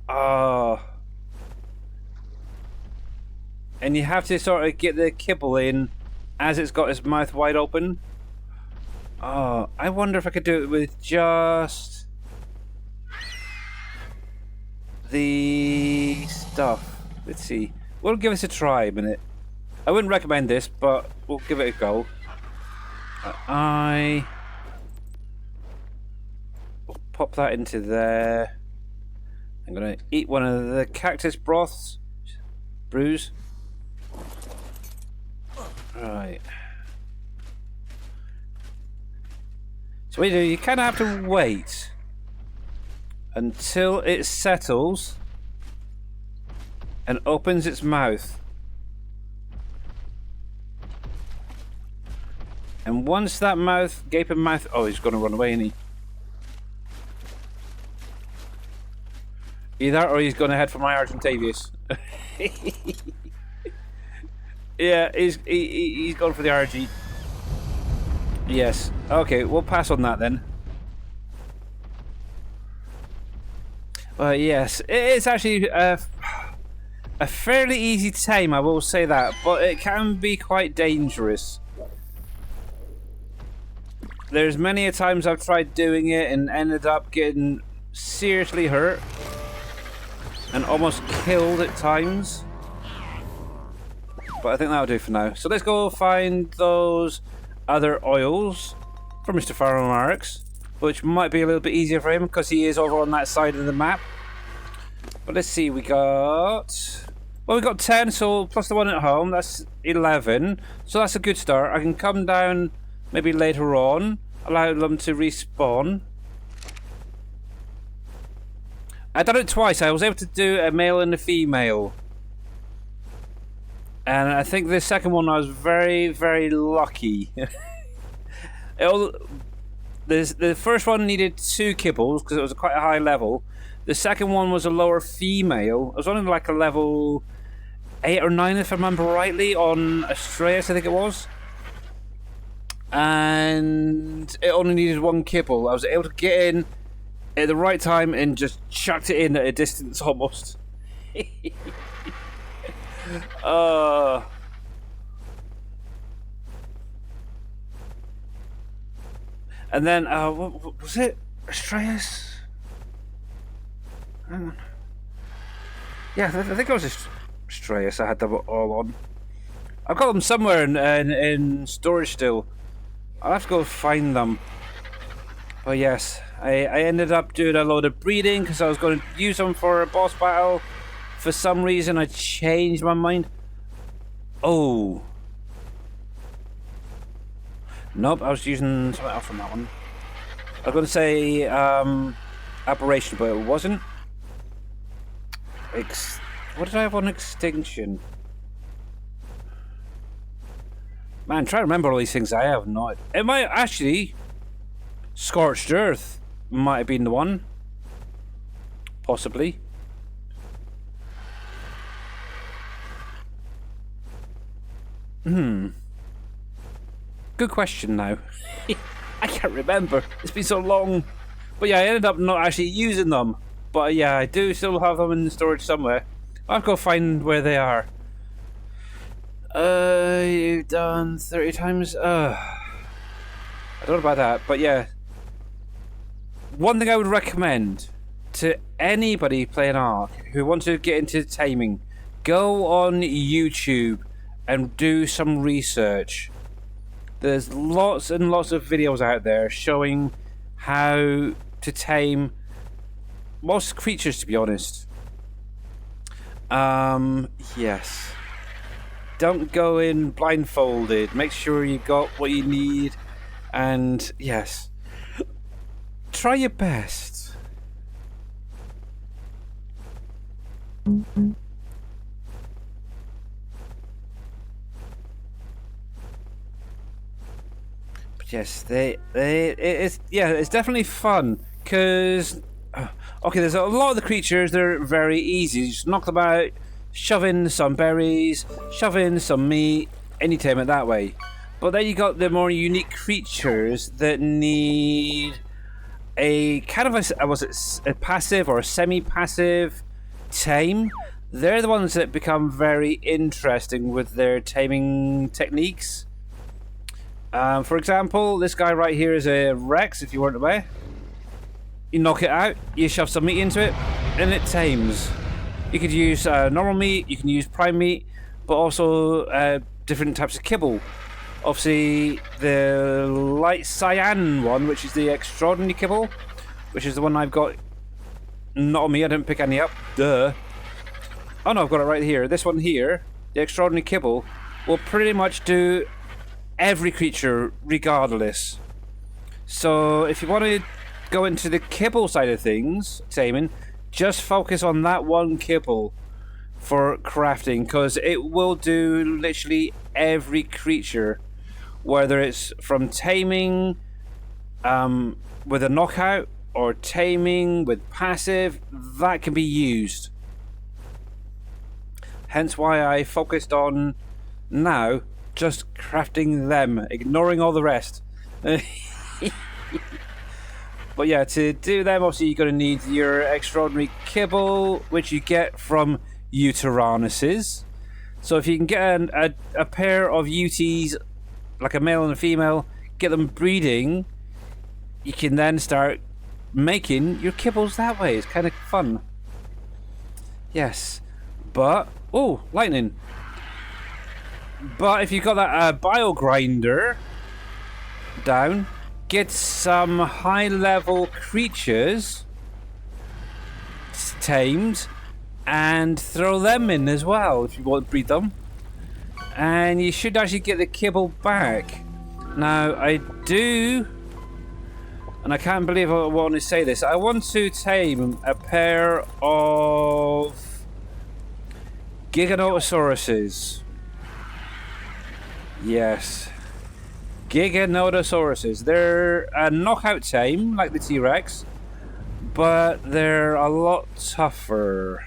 Oh. And you have to sort of get the kibble in as it's got its mouth wide open. Oh, I wonder if I could do it with just the stuff. Let's see. We'll give this a try a minute. I wouldn't recommend this, but we'll give it a go. We'll pop that into there. I'm gonna eat one of the cactus broths. Brews. Right. So what you do, you kind of have to wait until it settles and opens its mouth. And once that gaping mouth... Oh, he's going to run away, isn't he? Either, or he's going to head for my Argentavius. Yeah, he's gone for the RG. Yes. Okay, we'll pass on that then. Yes, it is actually a fairly easy tame, I will say that, but it can be quite dangerous. There's many a times I've tried doing it and ended up getting seriously hurt and almost killed at times. But I think that'll do for now. So let's go find those other oils for Mr. Farmarix, which might be a little bit easier for him because he is over on that side of the map. But let's see, we got 10, so plus the one at home, that's 11. So that's a good start. I can come down maybe later on, allow them to respawn. I done it twice. I was able to do a male and a female. And I think the second one I was very, very lucky. The first one needed 2 kibbles because it was quite a high level. The second one was a lower female. It was only like a level 8 or 9 if I remember rightly on Astraeus, I think it was. And it only needed 1 kibble. I was able to get in at the right time and just chucked it in at a distance almost. And then, what was it? Astraeus? Hang on. Yeah, I think it was Astraeus I had them all on. I've got them somewhere in storage still. I'll have to go find them. But yes, I ended up doing a load of breeding because I was going to use them for a boss battle. For some reason, I changed my mind. Oh. Nope, I was using something else from that one. I was going to say Aberration, but it wasn't. What did I have on Extinction? Man, try to remember all these things I have not. It might actually... Scorched Earth might have been the one. Possibly. Good question now. I can't remember. It's been so long. But yeah, I ended up not actually using them. But yeah, I do still have them in the storage somewhere. I'll go find where they are. You've done 30 times? I don't know about that, but yeah. One thing I would recommend to anybody playing Ark who wants to get into taming, go on YouTube and do some research. There's lots and lots of videos out there showing how to tame most creatures, to be honest. Yes. Don't go in blindfolded. Make sure you got what you need. And yes, try your best. But yes, it's definitely fun because okay, there's a lot of the creatures. They're very easy. You just knock them out, shove in some berries, shove in some meat, and you tame it that way. But then you got the more unique creatures that need a kind of a passive or a semi-passive tame. They're the ones that become very interesting with their taming techniques. For example, this guy right here is a Rex, if you weren't aware. You knock it out, you shove some meat into it, and it tames. You could use normal meat, you can use prime meat, but also different types of kibble. Obviously, the light cyan one, which is the extraordinary kibble, which is the one I've got. Not on me, I didn't pick any up. Duh. Oh no, I've got it right here. This one here, the extraordinary kibble, will pretty much do every creature regardless. So if you want to go into the kibble side of things, taming, just focus on that one kibble for crafting, because it will do literally every creature, whether it's from taming with a knockout or taming with passive, that can be used. Hence why I focused on now just crafting them, ignoring all the rest. But yeah, to do them, obviously you're going to need your extraordinary kibble, which you get from Uteranuses. So if you can get a pair of UTs, like a male and a female, get them breeding, you can then start making your kibbles that way. It's kind of fun. Yes. But, oh, lightning. But if you've got that bio grinder down, get some high level creatures tamed and throw them in as well if you want to breed them, and you should actually get the kibble back. Now I do, and I can't believe I want to say this, I want to tame a pair of Giganotosauruses. Yes, Giganotosauruses. They're a knockout tame like the T-Rex, but they're a lot tougher,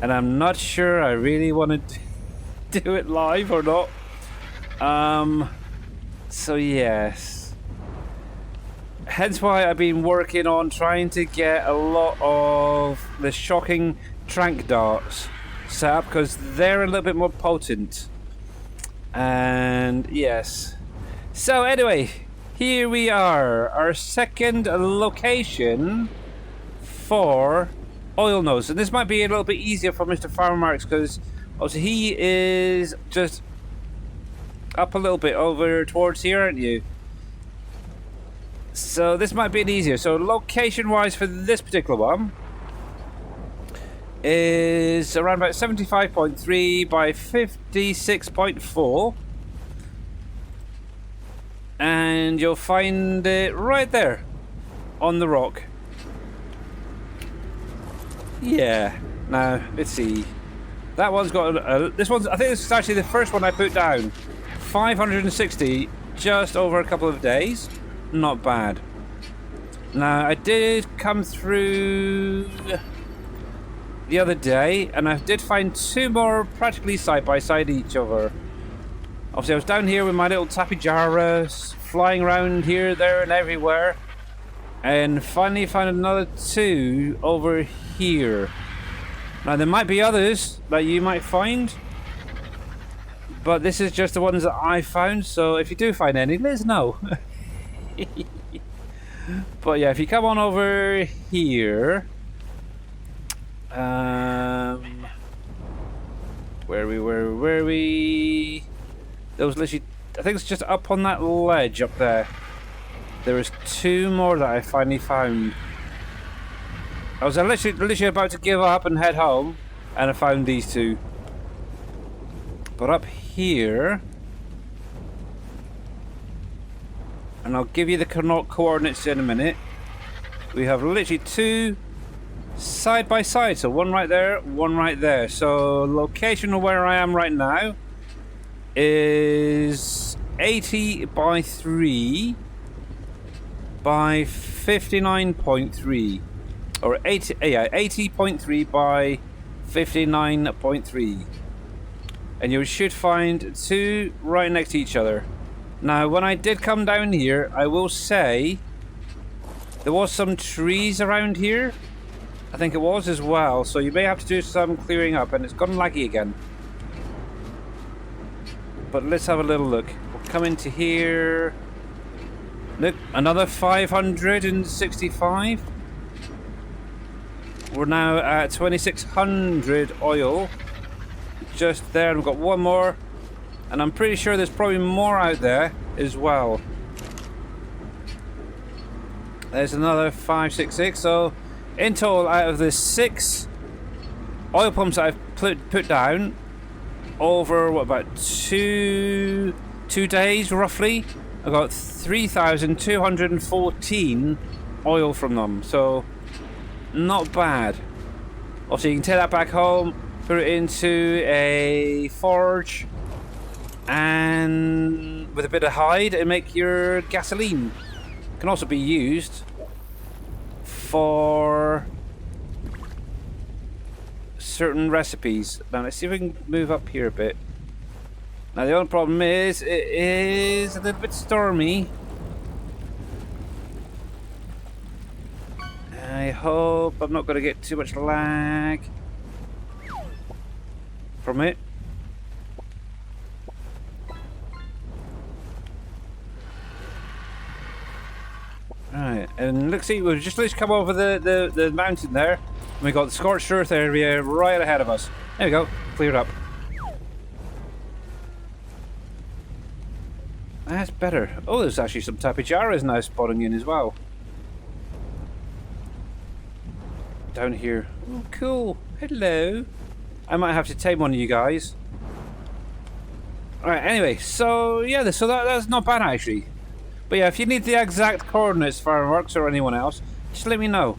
and I'm not sure I really want to do it live or not. So yes, hence why I've been working on trying to get a lot of the shocking trank darts set up, because they're a little bit more potent. And yes, so anyway, here we are, our second location for Oil Nose, and this might be a little bit easier for Mr. Farmarks, because obviously he is just up a little bit over towards here, aren't you? So this might be an easier. So location wise for this particular one is around about 75.3 by 56.4, and you'll find it right there on the rock. Yeah, now let's see, that one's got this one's, I think this is actually the first one I put down. 560 just over a couple of days, not bad. Now I did come through the other day, and I did find two more practically side by side each other. Obviously I was down here with my little Tapijaras, flying around here, there and everywhere, and finally found another two over here. Now there might be others that you might find, but this is just the ones that I found, so if you do find any, let us know. But yeah, if you come on over here, where we? There was literally, I think it's just up on that ledge up there. There was two more that I finally found. I was literally about to give up and head home, and I found these two. But up here, and I'll give you the coordinates in a minute, we have literally two side by side, so one right there, one right there. So location of where I am right now is 80 by 3 by 59.3, or 80.3 by 59.3, and you should find two right next to each other. Now when I did come down here, I will say there was some trees around here, I think it was as well, so you may have to do some clearing up, and it's gone laggy again. But let's have a little look. We'll come into here. Look, another 565. We're now at 2600 oil. Just there, and we've got one more. And I'm pretty sure there's probably more out there as well. There's another 566. So, in total, out of the 6 oil pumps that I've put down over what, about two days roughly, I got 3,214 oil from them. So not bad. Also, you can take that back home, put it into a forge, and with a bit of hide, and make your gasoline. It can also be used for certain recipes. Now let's see if we can move up here a bit. Now the only problem is it is a little bit stormy. I hope I'm not going to get too much lag from it. Right, and look, see, we've just come over the mountain there. And we got the scorched earth area right ahead of us. There we go, cleared up. That's better. Oh, there's actually some tapijaras now spotting in as well. Down here. Oh, cool. Hello. I might have to tame one of you guys. Alright, anyway, so yeah, so that's not bad actually. But yeah, if you need the exact coordinates for Fireworks or anyone else, just let me know.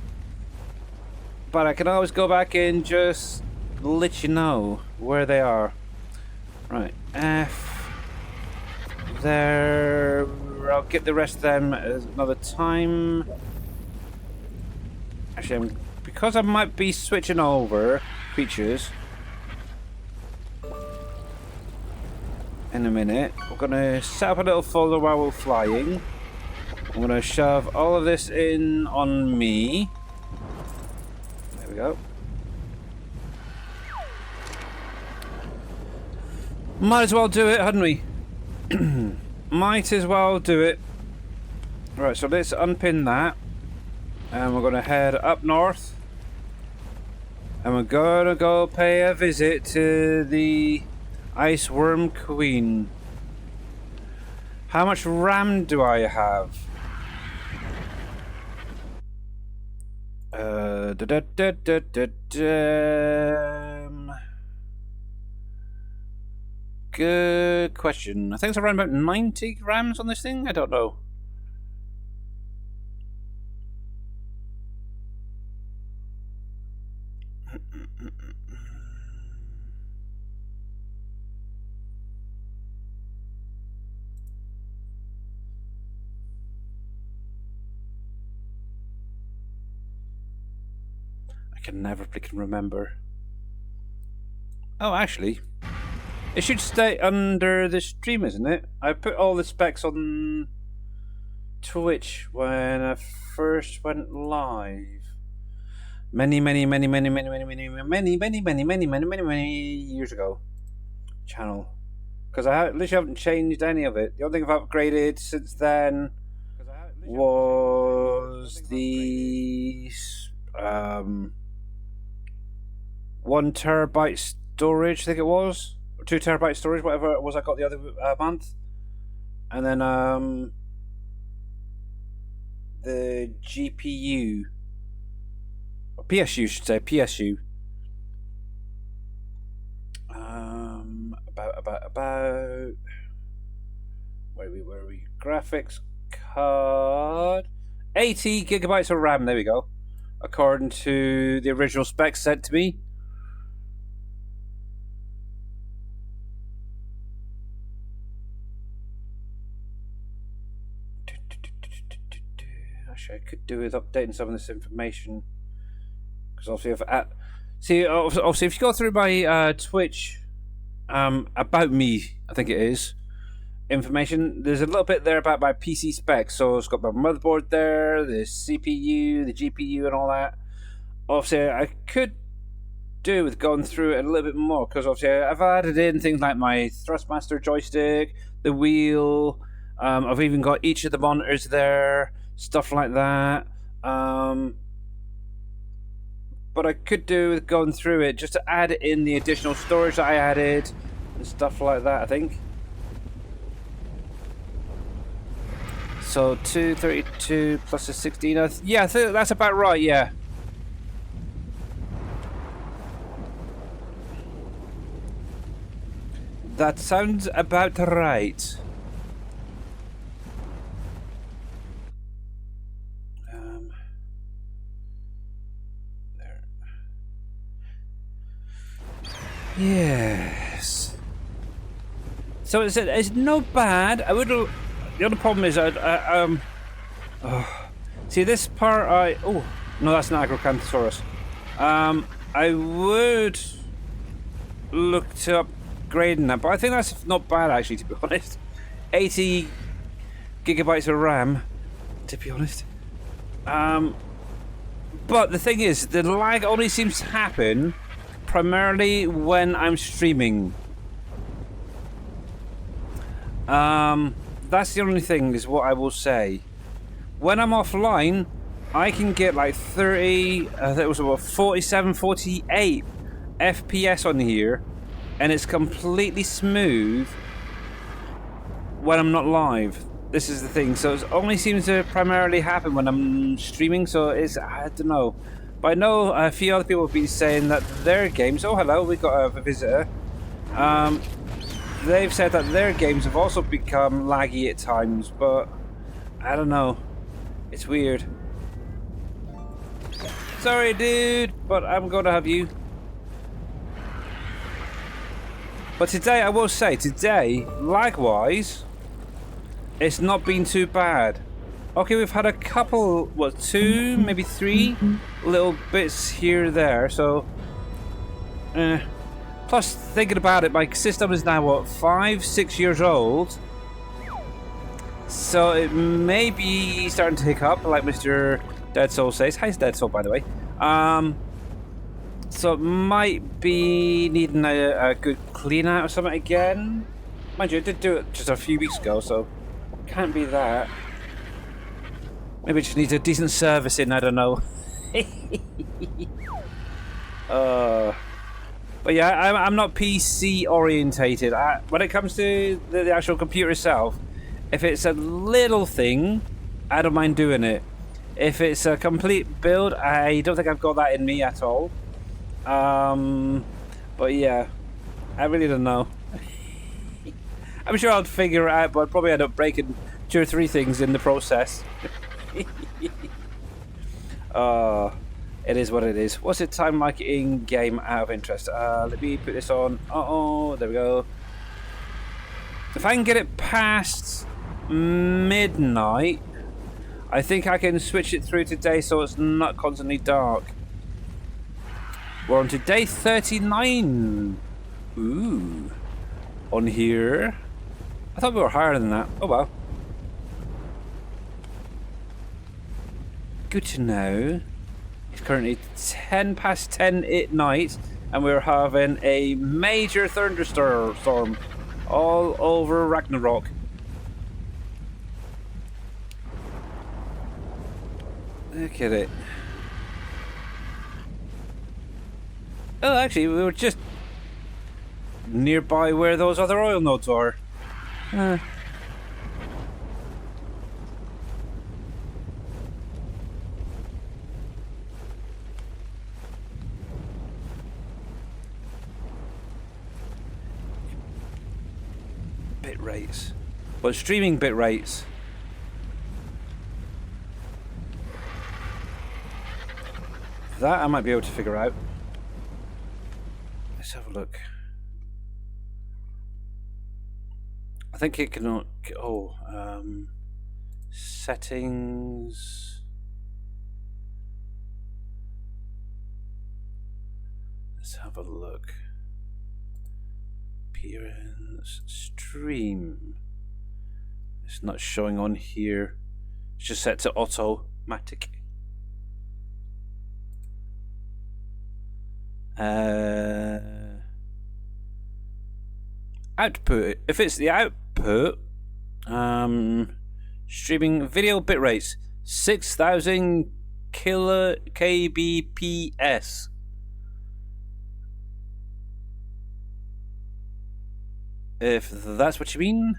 But I can always go back and just let you know where they are. Right, F. There. I'll get the rest of them another time. Actually, because I might be switching over features in a minute, we're going to set up a little folder while we're flying. I'm going to shove all of this in on me. There we go. Might as well do it, hadn't we? Might as well do it. Right, so let's unpin that. And we're going to head up north. And we're going to go pay a visit to the Ice Worm Queen. How much RAM do I have? Good question. I think it's around about 90 grams on this thing. I don't know. I can never freaking remember. Oh, actually. It should stay under the stream, isn't it? I put all the specs on Twitch when I first went live. Many years ago. Channel. Because I literally haven't changed any of it. The only thing I've upgraded since then was the 1 terabyte storage, I think it was. 2 terabyte storage, whatever it was I got the other month. And then the GPU, or PSU should say, PSU. About where are we? Graphics card, 80 gigabytes of RAM. There we go. According to the original specs sent to me. I could do with updating some of this information, because obviously obviously if you go through my Twitch about me, I think it is information, there's a little bit there about my PC specs. So it's got my motherboard there, the CPU, the GPU and all that. Obviously I could do with going through it a little bit more, because obviously I've added in things like my Thrustmaster joystick, the wheel, I've even got each of the monitors there, stuff like that. But I could do with going through it just to add in the additional storage that I added and stuff like that, I think. So 232 plus a 16. Yeah, I think that's about right, yeah. That sounds about right. There. Yes. So it's not bad. I would. The other problem is see this part. Oh no, that's an Acrocanthosaurus. I would look to upgrading that, but I think that's not bad actually. To be honest, 80 gigabytes of RAM. To be honest, but the thing is, the lag only seems to happen primarily when I'm streaming. That's the only thing, is what I will say. When I'm offline, I can get like 30, I think it was about 47, 48 FPS on here, and it's completely smooth when I'm not live. This is the thing. So it only seems to primarily happen when I'm streaming, so it's, I don't know. But I know a few other people have been saying that their games, oh hello, we got a visitor. They've said that their games have also become laggy at times, but I don't know. It's weird. Sorry, dude, but I'm going to have you. But today, I will say, today, lag-wise, it's not been too bad. Okay, we've had a couple, what, 2, maybe 3 little bits here or there, so... Plus, thinking about it, my system is now, what, 5, 6 years old? So it may be starting to hiccup, like Mr. Dead Soul says. Hi, Dead Soul, by the way. So it might be needing a good clean out or something again. Mind you, I did do it just a few weeks ago, so can't be that. Maybe it just needs a decent servicing, I don't know. But yeah, I'm not PC orientated. When it comes to the actual computer itself, if it's a little thing, I don't mind doing it. If it's a complete build, I don't think I've got that in me at all. But yeah, I really don't know. I'm sure I'll figure it out, but I'll probably end up breaking 2 or 3 things in the process. It is what it is. What's the time like in game out of interest? Let me put this on. There we go. If I can get it past midnight, I think I can switch it through today so it's not constantly dark. We're on to day 39. Ooh. On here. I thought we were higher than that. Oh well. Good to know. It's currently 10 past 10 at night, and we're having a major thunderstorm all over Ragnarok. Look at it. Oh, actually, we were just nearby where those other oil nodes are. Bit rates. Well, streaming bit rates. That I might be able to figure out. Let's have a look. I think it can. Settings. Let's have a look. Appearance, stream. It's not showing on here. It's just set to automatic. Output. If it's the output, Streaming video bit rates 6,000 kbps. If that's what you mean.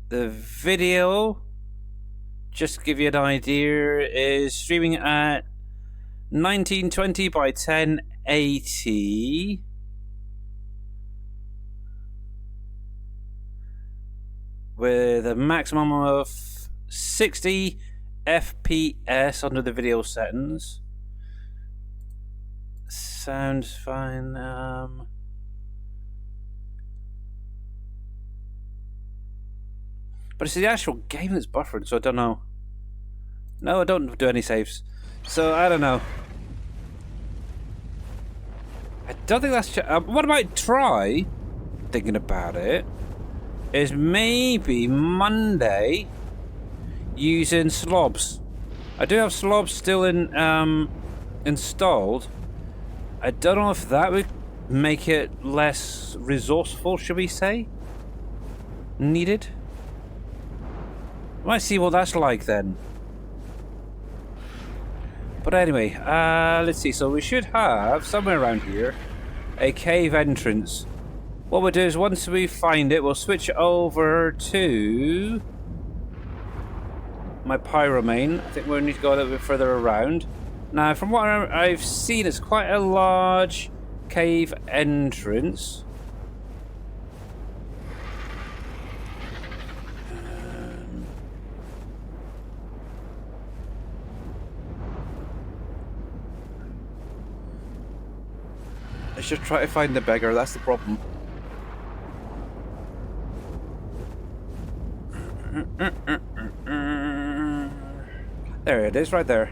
The video, just to give you an idea, is streaming at 1920 by 1080. With a maximum of 60 FPS under the video settings. Sounds fine. But it's the actual game that's buffering, so I don't know. No, I don't do any saves. So, I don't know. I don't think that's... what I might try, thinking about it, is maybe Monday using slobs. I do have slobs still installed. I don't know if that would make it less resourceful, should we say? Needed. Might see what that's like then. But anyway, let's see. So we should have somewhere around here a cave entrance. What we'll do is once we find it, we'll switch over to my pyromane. I think we'll need to go a little bit further around. Now, from what I've seen, it's quite a large cave entrance. Let's just try to find the beggar, that's the problem. There it is, right there.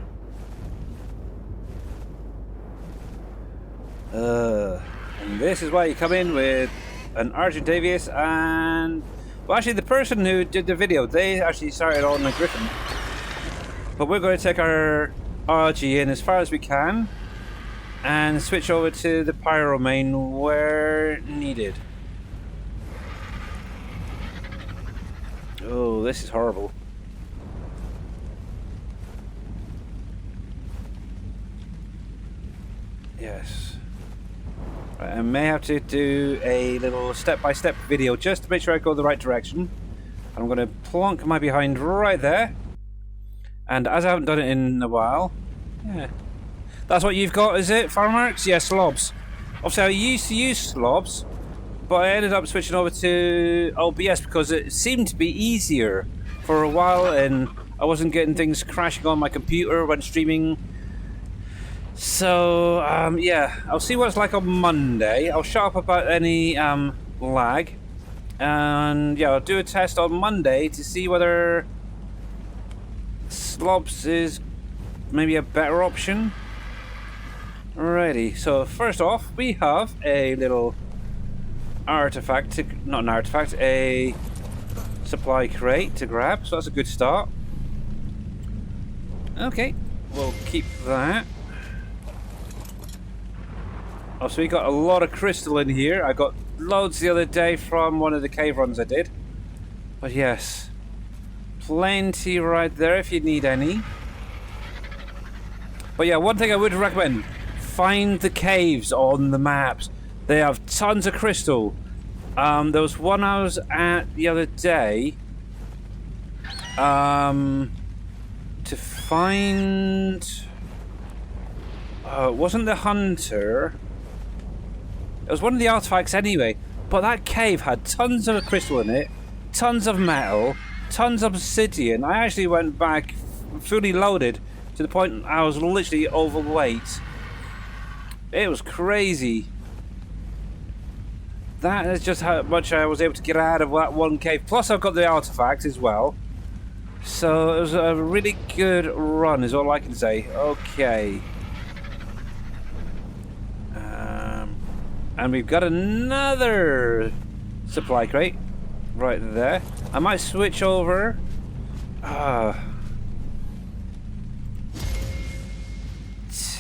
And this is why you come in with an Argentavius and... well, actually the person who did the video, they actually started on a Griffin. But we're going to take our RG in as far as we can and switch over to the pyromane where needed. Oh, this is horrible. Yes. I may have to do a little step-by-step video just to make sure I go the right direction. I'm going to plonk my behind right there. And as I haven't done it in a while... yeah. That's what you've got, is it, Farmarks? Yeah, slobs. Obviously, I used to use slobs, but I ended up switching over to OBS because it seemed to be easier for a while, and I wasn't getting things crashing on my computer when streaming. So, yeah, I'll see what it's like on Monday. I'll shut up about any lag, and yeah, I'll do a test on Monday to see whether slobs is maybe a better option. Alrighty, so first off, we have a little artifact, not an artifact, a supply crate to grab, so that's a good start. Okay, we'll keep that. Oh, so we got a lot of crystal in here. I got loads the other day from one of the cave runs I did. But yes, plenty right there if you need any. But yeah, one thing I would recommend, find the caves on the maps. They have tons of crystal. There was one I was at the other day. To find... it wasn't the hunter. It was one of the artifacts anyway. But that cave had tons of crystal in it. Tons of metal. Tons of obsidian. I actually went back fully loaded to the point I was literally overweight. It was crazy. That is just how much I was able to get out of that one cave. Plus I've got the artifact as well. So it was a really good run is all I can say. Okay. And we've got another supply crate right there. I might switch over.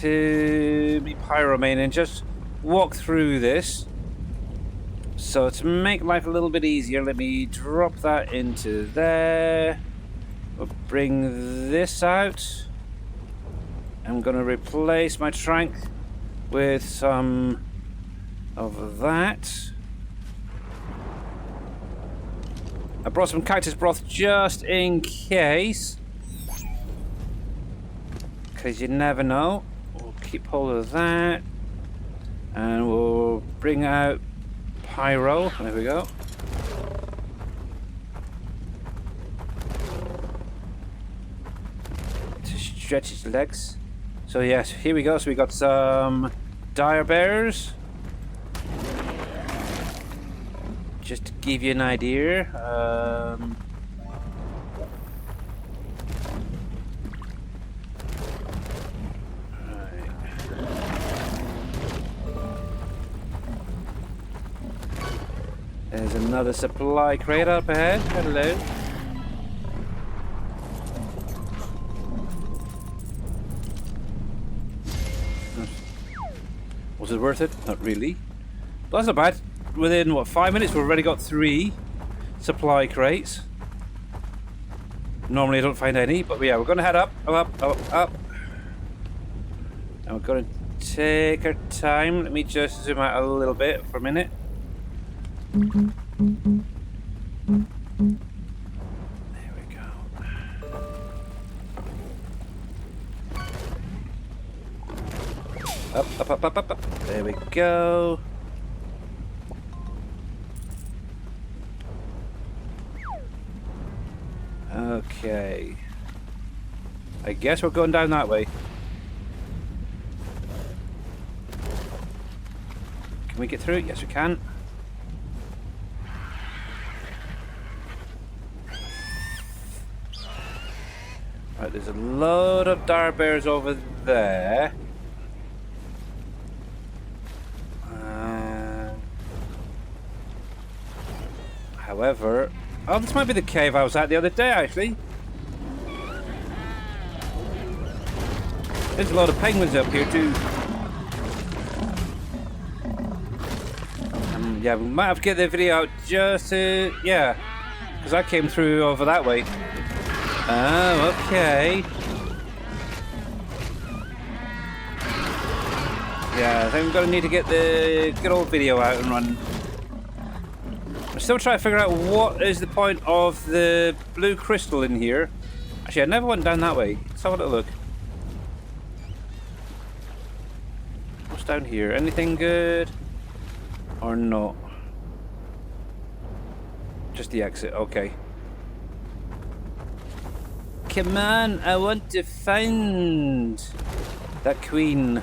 To to be Pyromane and just walk through this. So to make life a little bit easier, let me drop that into there. We'll bring this out. I'm going to replace my trunk with some of that. I brought some cactus broth just in case. Because you never know. We'll keep hold of that. And we'll bring out Pyro. There we go. To stretch his legs. So yes, here we go. So we got some dire bears. Just to give you an idea. There's another supply crate up ahead. Hello. Was it worth it? Not really. But that's not bad. Within, what, 5 minutes we've already got 3 supply crates. Normally I don't find any, but yeah, we're going to head up. And we're going to take our time. Let me just zoom out a little bit for a minute. There we go. Up. There we go. Okay. I guess we're going down that way. Can we get through? Yes, we can. Right, there's a load of dire bears over there. However, oh, this might be the cave I was at the other day, actually. There's a lot of penguins up here too. Yeah, we might have to get the video out just to, yeah, because I came through over that way. Oh, okay. Yeah, I think we're going to need to get the good old video out and run. I'm still trying to figure out what is the point of the blue crystal in here. Actually, I never went down that way. Let's have a little look. What's down here? Anything good? Or not? Just the exit, okay. Come on, I want to find that queen.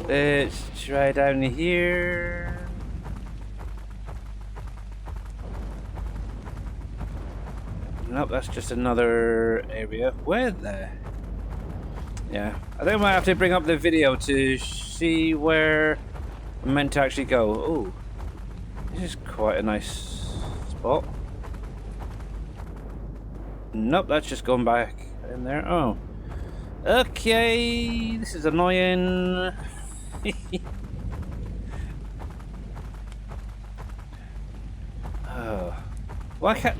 Let's try down here. Nope, that's just another area. Where the? Yeah, I think I might have to bring up the video to see where I'm meant to actually go. Oh, this is quite a nice spot. Nope, that's just going back in there. Oh, okay, this is annoying. Oh, why can't?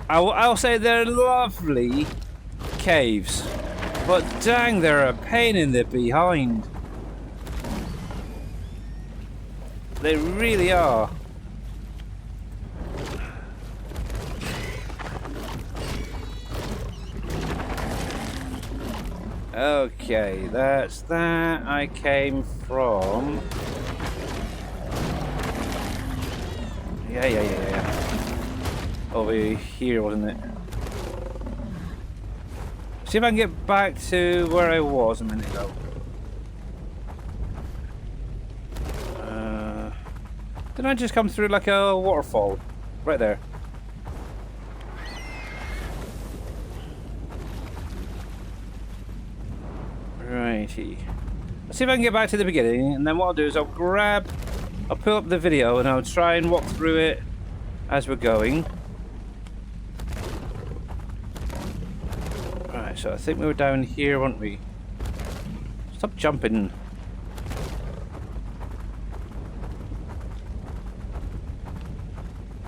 I'll say they're lovely caves, but dang, they're a pain in the behind. They really are. Okay, that's that. I came from. Yeah. Over here, wasn't it? See if I can get back to where I was a minute ago. Didn't I just come through like a waterfall? Right there. Righty. Let's see if I can get back to the beginning, and then what I'll do is I'll pull up the video and I'll try and walk through it as we're going. Right, so I think we were down here, weren't we? jumping.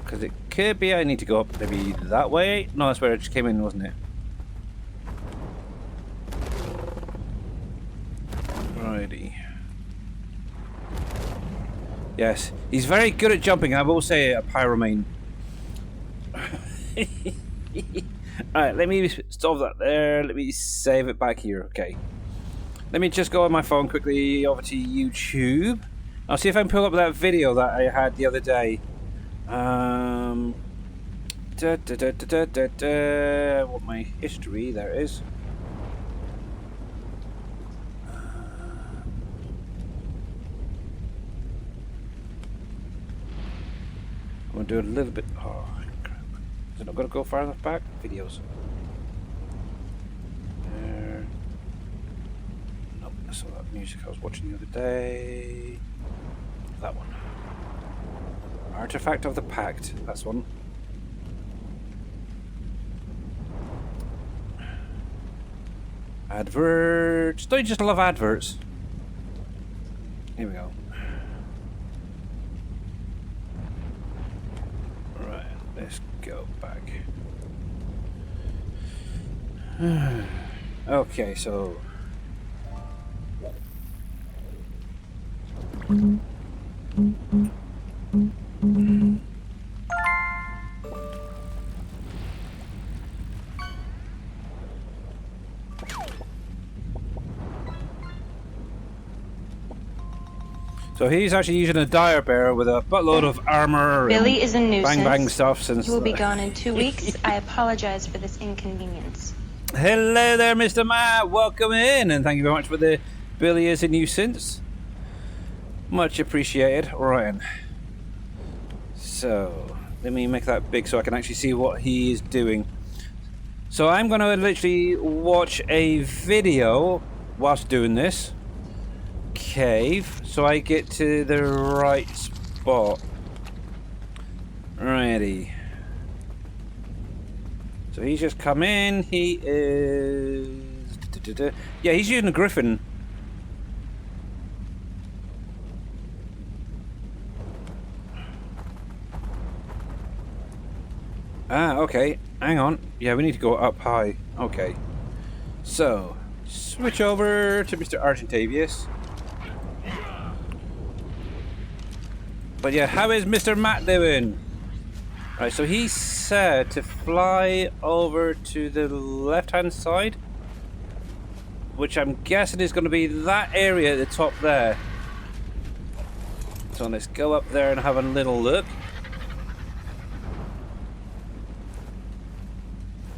Because it could be I need to go up maybe that way. No, that's where it just came in, wasn't it? Righty. Yes, he's very good at jumping. I will say a pyromane. Alright, let me stop that there. Let me save it back here. Okay. Let me just go on my phone quickly over to YouTube. I'll see if I can pull up that video that I had the other day. What my history, there it is. I'm gonna do a little bit. Oh crap! Is it not gonna go far enough back? Videos. There. Nope, I saw that music I was watching the other day. That one. Artifact of the Pact. That's one. Adverts. Don't you just love adverts? Here we go. Right, let's go back. Okay, so. So he's actually using a dire bear with a buttload of armor. Billy is a nuisance. Bang stuff. Since he will be gone in 2 weeks. I apologize for this inconvenience. Hello there, Mr. Matt. Welcome in, and thank you very much for the Billy is a nuisance. Much appreciated. Right. So let me make that big so I can actually see what he is doing. So I'm going to literally watch a video whilst doing this. Cave, so I get to the right spot. Righty. So he's just come in. He is... Yeah, he's using a griffin. Ah, okay. Hang on. Yeah, we need to go up high. Okay. So, switch over to Mr. Argentavius. But yeah, how is Mr. Matt doing? Right, so he said to fly over to the left-hand side, which I'm guessing is going to be that area at the top there. So let's go up there and have a little look.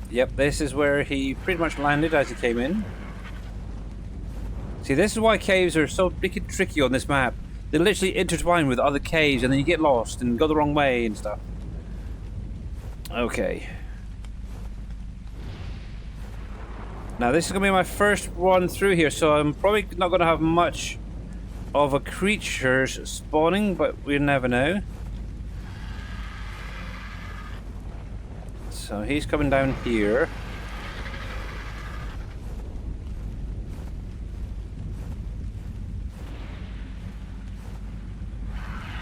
Yep, this is where he pretty much landed as he came in. See, this is why caves are so freaking tricky on this map. They literally intertwine with other caves and then you get lost and go the wrong way and stuff. Okay. Now this is going to be my first run through here, so I'm probably not going to have much of a creatures spawning, but we never know. So he's coming down here.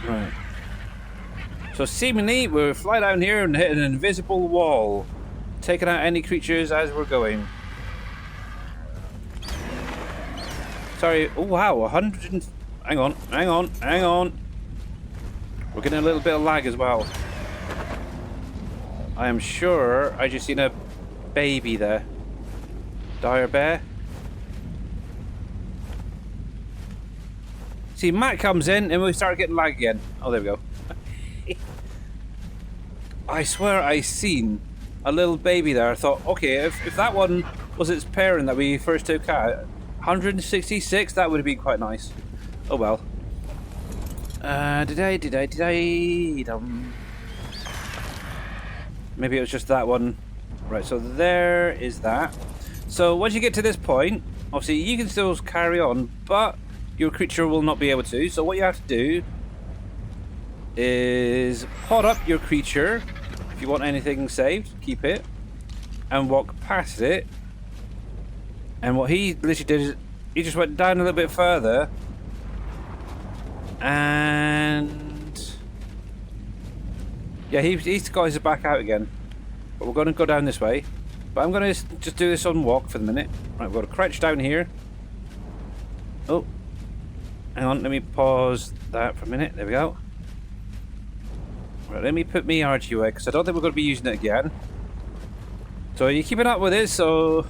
Right. So seemingly we'll fly down here and hit an invisible wall, taking out any creatures as we're going. Sorry. Oh wow, 100 and... Hang on. We're getting a little bit of lag as well. I am sure I just seen a baby there. Dire bear. See, Matt comes in and we start getting lag again. Oh, there we go. I swear I seen a little baby there. I thought, okay, if that one was its parent that we first took out, 166, that would have been quite nice. Oh well. Did I? Maybe it was just that one. Right, so there is that. So once you get to this point, obviously you can still carry on, but your creature will not be able to. So what you have to do is pot up your creature. If you want anything saved, keep it. And walk past it. And what he literally did is he just went down a little bit further. And yeah, he's got his back out again. But we're going to go down this way. But I'm going to just do this on walk for the minute. Right, we've got to crouch down here. Oh, hang on, let me pause that for a minute. There we go. Right, let me put me RG away because I don't think we're going to be using it again. So you're keeping up with this, so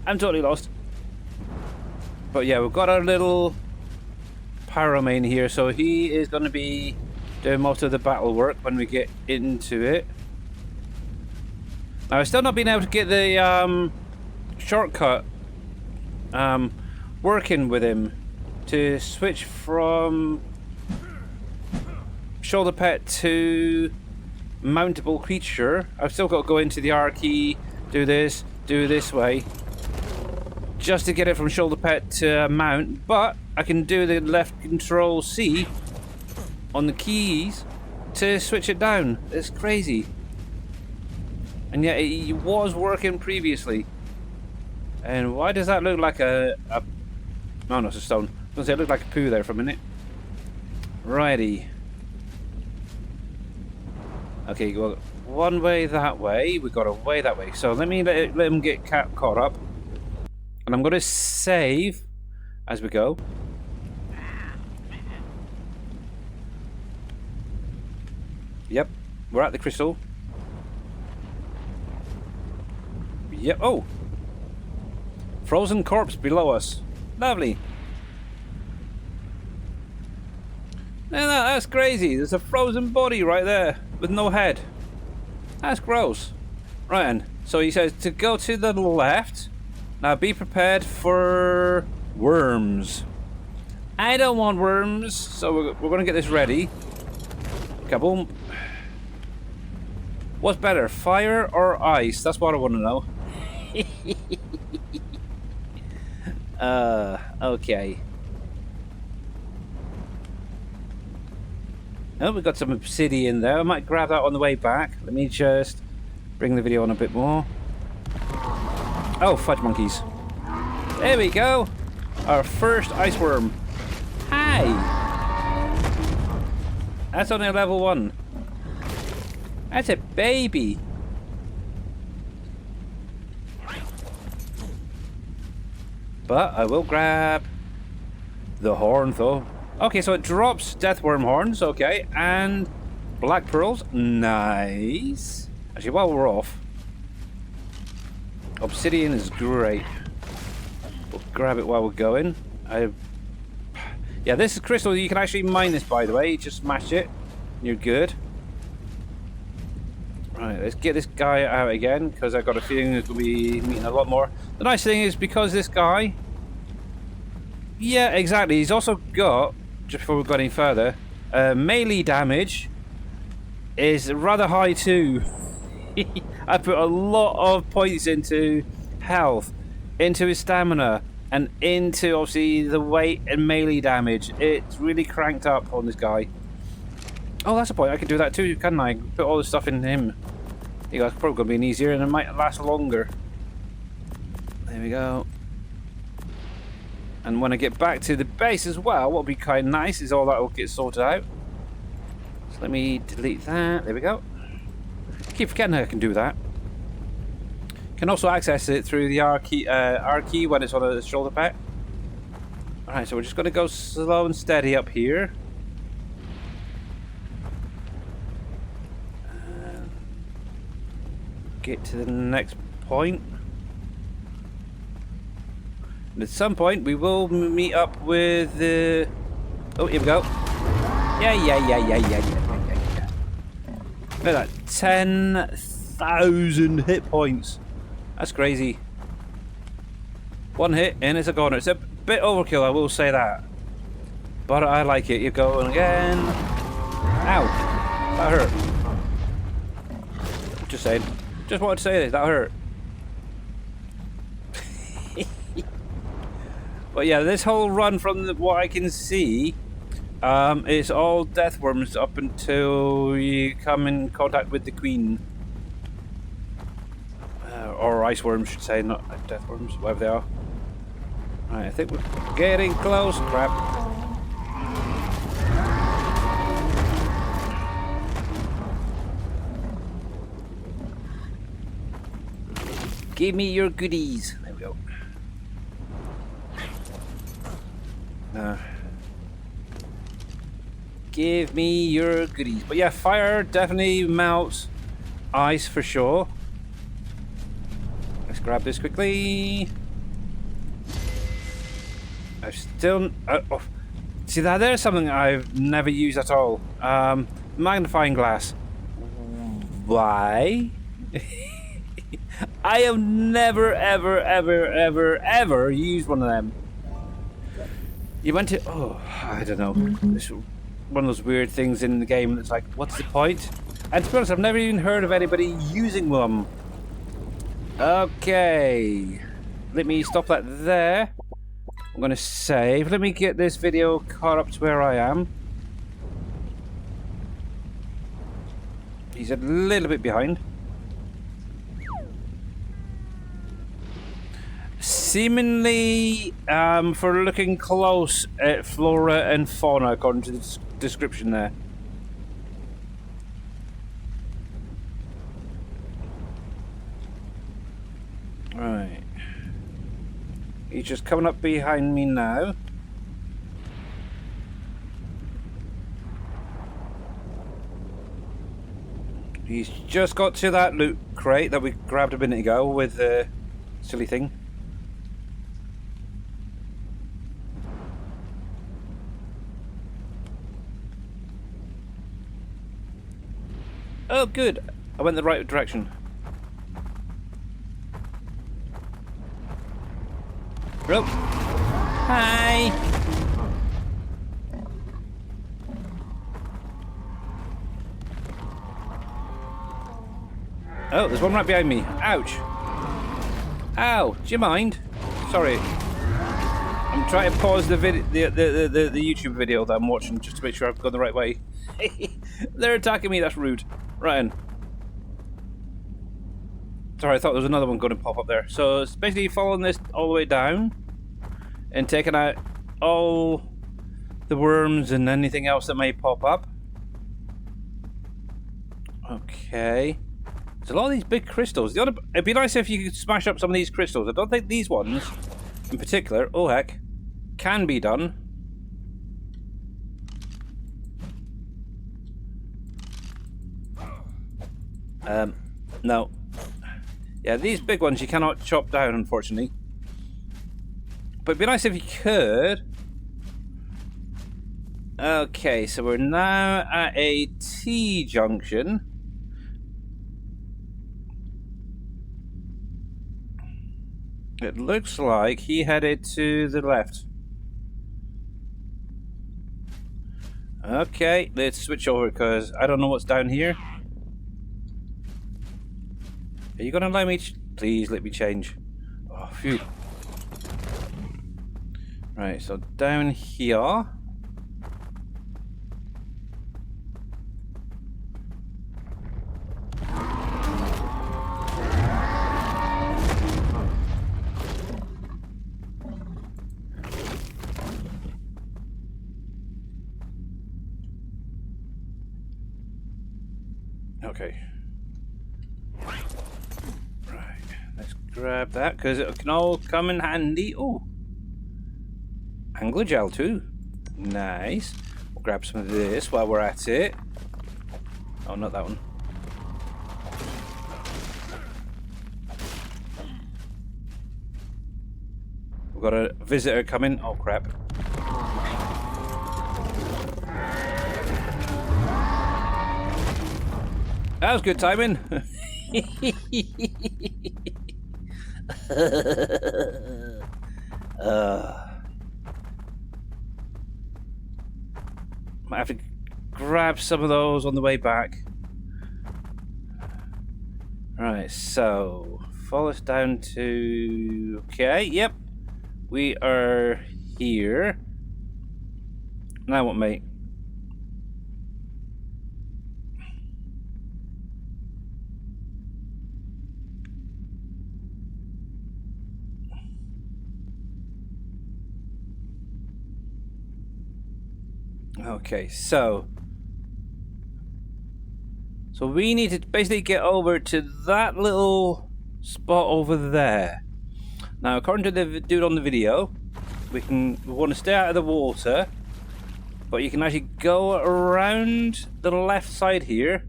I'm totally lost. But yeah, we've got our little Pyro main here, so he is going to be doing most of the battle work when we get into it. Now, I've still not been able to get the shortcut working with him to switch from shoulder pet to mountable creature. I've still got to go into the R key, do this way, just to get it from shoulder pet to mount, but I can do the left control C on the keys to switch it down. It's crazy. And yet it was working previously. And why does that look like a no, it's a stone. I was going to say it looked like a poo there for a minute. Righty. Okay, well, one way that way. We got a way that way. So let me let him get caught up. And I'm going to save as we go. Yep, we're at the crystal. Yep. Oh, frozen corpse below us. Lovely. Now that's crazy. There's a frozen body right there with no head. That's gross. Right then. So he says to go to the left. Now be prepared for worms. I don't want worms, so we're going to get this ready. Kaboom. What's better, fire or ice? That's what I want to know. Okay. Oh, we've got some obsidian there. I might grab that on the way back. Let me just bring the video on a bit more. Oh, fudge monkeys. There we go. Our first ice worm. Hi. That's only a level 1. That's a baby. But I will grab the horn though. Okay, so it drops deathworm horns, okay, and black pearls, nice. Actually, while we're off, obsidian is great. We'll grab it while we're going. Yeah, this is crystal. You can actually mine this, by the way. You just smash it, you're good. Right, let's get this guy out again, because I've got a feeling there's going to be meeting a lot more. The nice thing is, because this guy... Yeah, exactly. He's also got, just before we go any further, melee damage is rather high too. I put a lot of points into health, into his stamina, and into, obviously, the weight and melee damage. It's really cranked up on this guy. Oh, that's a point. I can do that too, can't I? Put all the stuff in him. Yeah, that's probably going to be easier and it might last longer. There we go. And when I get back to the base as well, what will be kind of nice is all that will get sorted out. So let me delete that. There we go. Keep forgetting I can do that. Can also access it through the R key when it's on a shoulder pad. Alright, so we're just going to go slow and steady up here. Get to the next point. And at some point we will meet up with the... Oh, here we go. Yeah. Look at that. 10,000 hit points. That's crazy. One hit and it's a goner. It's a bit overkill, I will say that. But I like it. You go again. Ow. That hurt. Just saying. Just wanted to say this, that hurt. But yeah, this whole run from what I can see, is all death worms up until you come in contact with the queen. Or ice worms, should say, not death worms, whatever they are. Right, I think we're getting close. Crap. Give me your goodies. There we go. Give me your goodies. But yeah, fire definitely melts ice for sure. Let's grab this quickly. I've still... oh. See, there's something I've never used at all. Magnifying glass. Why? I have never, ever, ever, ever, ever used one of them. You went to... Oh, I don't know. It's one of those weird things in the game that's like, what's the point? And to be honest, I've never even heard of anybody using them. Okay. Let me stop that there. I'm going to save. Let me get this video caught up to where I am. He's a little bit behind. Seemingly, for looking close at flora and fauna, according to the description there. Right. He's just coming up behind me now. He's just got to that loot crate that we grabbed a minute ago with the silly thing. Oh, good. I went the right direction. Rope. Hi. Oh, there's one right behind me. Ouch. Ow. Do you mind? Sorry. I'm trying to pause the YouTube video that I'm watching just to make sure I've gone the right way. They're attacking me. That's rude. Right in. Sorry, I thought there was another one going to pop up there. So it's basically following this all the way down and taking out all the worms and anything else that may pop up. Okay. There's a lot of these big crystals. It'd be nice if you could smash up some of these crystals. I don't think these ones in particular, oh heck, can be done. No. Yeah, these big ones you cannot chop down, unfortunately. But it'd be nice if you could. Okay, so we're now at a T-junction. It looks like he headed to the left. Okay, let's switch over because I don't know what's down here. Are you going to allow me? Please let me change. Oh, phew. Right, so down here. Okay. Right, let's grab that because it can all come in handy. Oh, angler gel too. Nice. We'll grab some of this while we're at it. Oh, not that one. We've got a visitor coming. Oh crap. That was good timing. Might have to grab some of those on the way back. Right, so follow us down to... Okay, yep. We are here. Now what, mate? Okay, so we need to basically get over to that little spot over there. Now, according to the dude on the video, we want to stay out of the water, but you can actually go around the left side here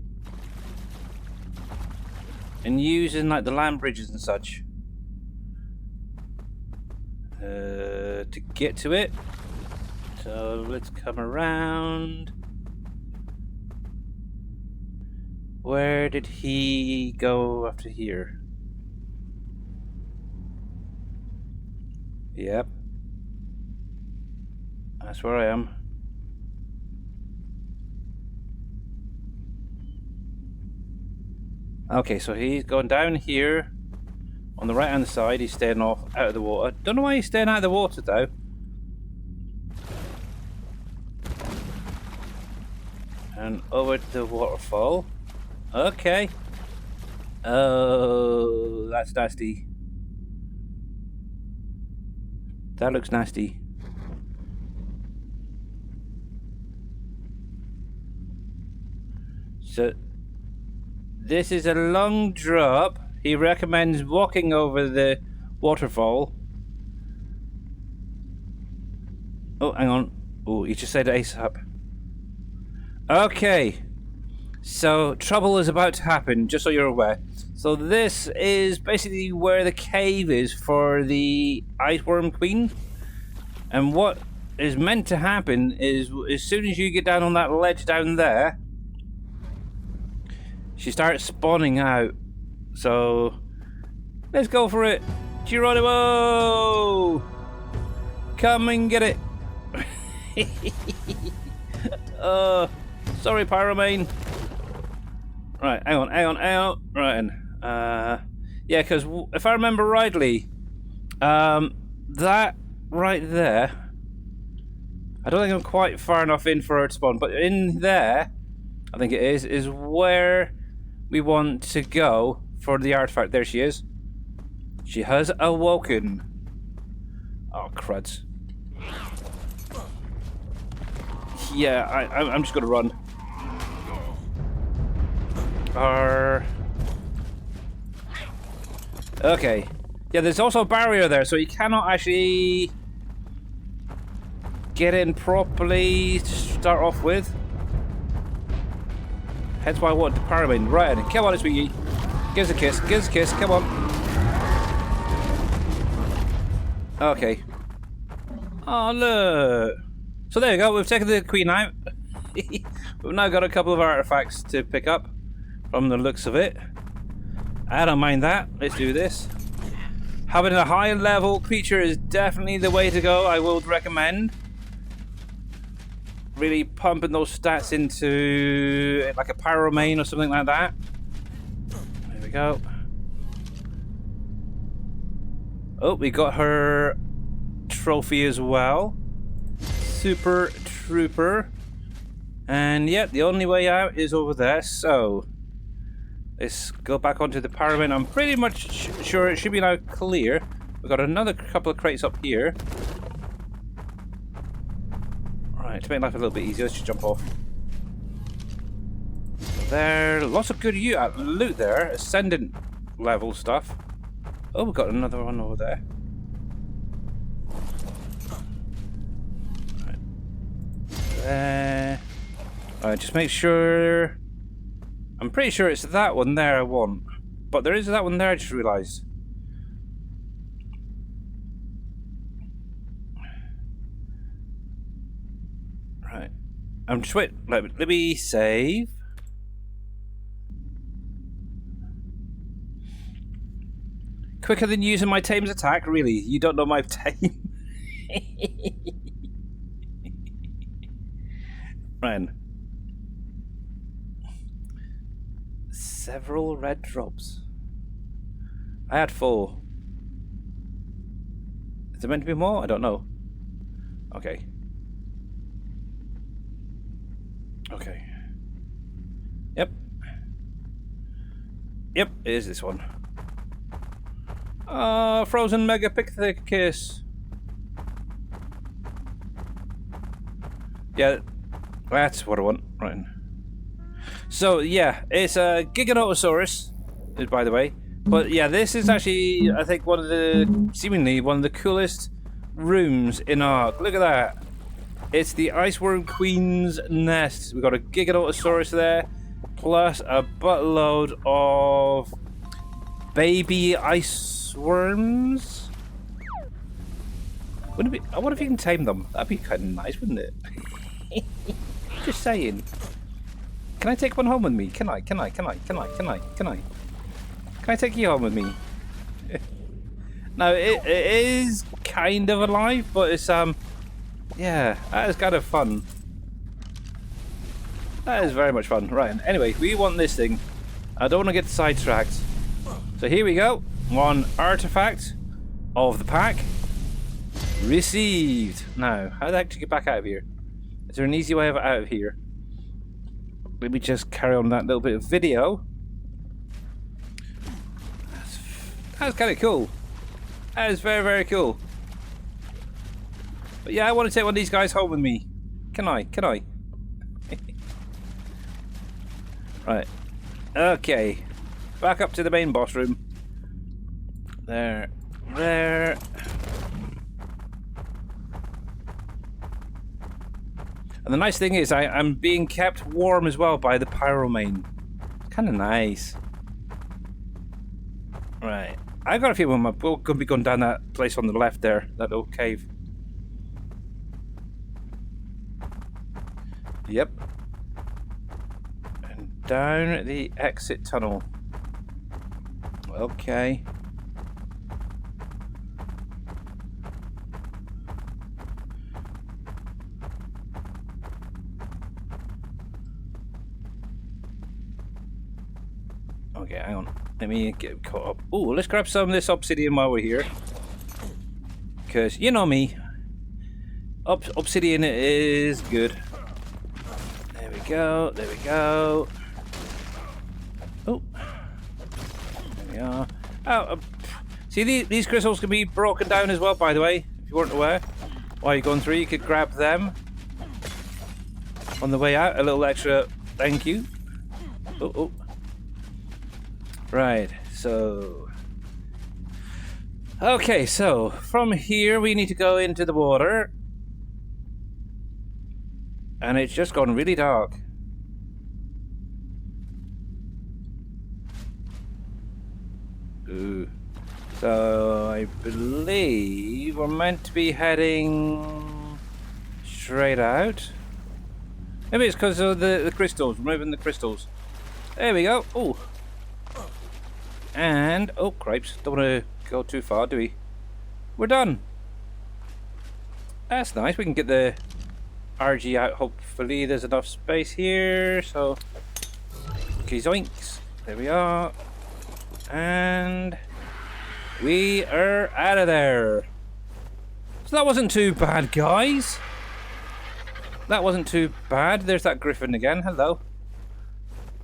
and using like the land bridges and such to get to it. So let's come around. Where did he go after here? Yep. That's where I am. Okay, so he's going down here on the right hand side. He's staying off out of the water. Don't know why he's staying out of the water though. And over to the waterfall. Okay. Oh, that's nasty. That looks nasty. So this is a long drop. He recommends walking over the waterfall. Oh, hang on. Oh, he just said ASAP. Okay. So trouble is about to happen, just so you're aware. So this is basically where the cave is for the Iceworm Queen. And what is meant to happen is as soon as you get down on that ledge down there, she starts spawning out. So let's go for it. Geronimo! Come and get it. Sorry, Pyromane. Right, hang on. Right, yeah, because if I remember rightly, that right there, I don't think I'm quite far enough in for her to spawn, but in there, I think it is where we want to go for the artifact. There she is. She has awoken. Oh, cruds. Yeah, I'm just gonna run. Okay. Yeah, there's also a barrier there, so you cannot actually get in properly to start off with. Hence why I wanted to Pyromane. Right, come on, sweetie. Give us a kiss, come on. Okay. Oh, look. So there you go, we've taken the queen out. We've now got a couple of artifacts to pick up from the looks of it. I don't mind that. Let's do this. Having a high level creature is definitely the way to go. I would recommend. Really pumping those stats into like a Pyromane or something like that. There we go. Oh, we got her trophy as well. Super Trooper. And yeah, the only way out is over there. So let's go back onto the Pyromane. I'm pretty much sure it should be now clear. We've got another couple of crates up here. Right, to make life a little bit easier, let's just jump off. There, lots of good loot there. Ascendant level stuff. Oh, we've got another one over there. Right. There. Alright, just make sure. I'm pretty sure it's that one there I want. But there is that one there, I just realised. Right. I'm just wait. Let me save. Quicker than using my tame's attack? Really? You don't know my tame? Right. Several red drops. I had 4. Is there meant to be more? I don't know. Okay. Okay. Yep. Yep, it is this one. Frozen Megapithecus. Yeah, That's what I want. Right. So, yeah, it's a Giganotosaurus, by the way. But, yeah, this is actually, I think, seemingly one of the coolest rooms in Ark. Look at that. It's the Iceworm Queen's nest. We've got a Giganotosaurus there, plus a buttload of baby ice worms. Wouldn't it be, I wonder if you can tame them. That'd be kind of nice, wouldn't it? Just saying. Can I take one home with me? Can I take you home with me? No, it is kind of alive, but it's yeah, that is kind of fun. That is very much fun. Right, anyway, we want this thing. I don't want to get sidetracked. So here we go. One artifact of the pack received. Now, how the heck do you get back out of here? Is there an easy way out of here? Let me just carry on that little bit of video. That's kind of cool. That is very, very cool. But yeah, I want to take one of these guys home with me. Can I? Right. Okay. Back up to the main boss room. There. And the nice thing is I'm being kept warm as well by the pyromane. Kind of nice. Right. I got a feeling we're going to be going down that place on the left there, that little cave. Yep. And down the exit tunnel. Okay. Okay, hang on. Let me get caught up. Oh, let's grab some of this obsidian while we're here. Because, you know me. Obsidian is good. There we go. Oh. There we are. Oh, see, these crystals can be broken down as well, by the way. If you weren't aware. While you're going through, you could grab them. On the way out, a little extra thank you. Oh. Right, so... Okay, so from here we need to go into the water. And it's just gone really dark. Ooh. So I believe we're meant to be heading straight out. Maybe it's because of the crystals, removing the crystals. There we go. Oh. And, oh cripes, don't want to go too far, do we? We're done. That's nice, we can get the RG out, hopefully there's enough space here, so... Okay, zoinks, there we are. And... we are out of there. So that wasn't too bad, guys. That wasn't too bad. There's that griffin again, hello.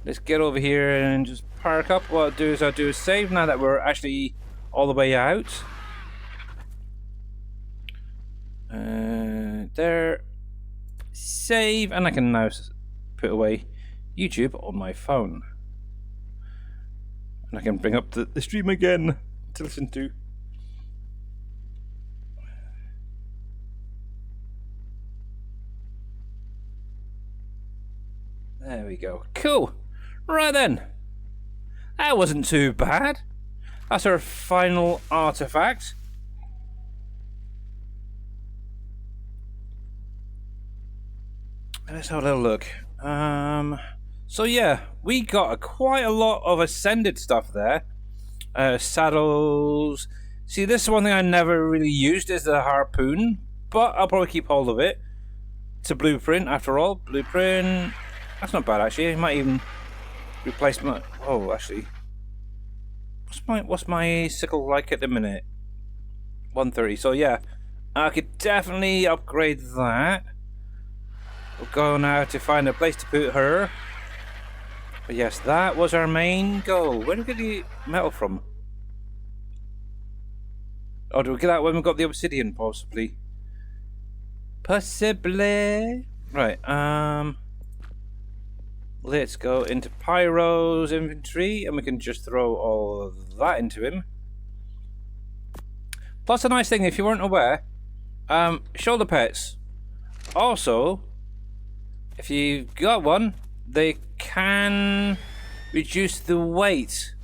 Let's get over here and just park up. What I'll do is save now that we're actually all the way out. There. Save. And I can now put away YouTube on my phone. And I can bring up the stream again to listen to. There we go. Cool. Right then. That wasn't too bad. That's our final artifact. Let's have a little look. So yeah, we got quite a lot of ascended stuff there. Saddles. See, this is one thing I never really used is the harpoon, but I'll probably keep hold of it. It's a blueprint after all. Blueprint. That's not bad actually. I might even replace my... Oh, actually. What's my sickle like at the minute? 130. So yeah, I could definitely upgrade that. We'll go now to find a place to put her. But yes, that was our main goal. Where did we get the metal from? Oh, did we get that when we got the obsidian, possibly? Possibly. Right, let's go into Pyro's inventory, and we can just throw all of that into him. Plus, a nice thing, if you weren't aware, shoulder pets. Also, if you've got one, they can reduce the weight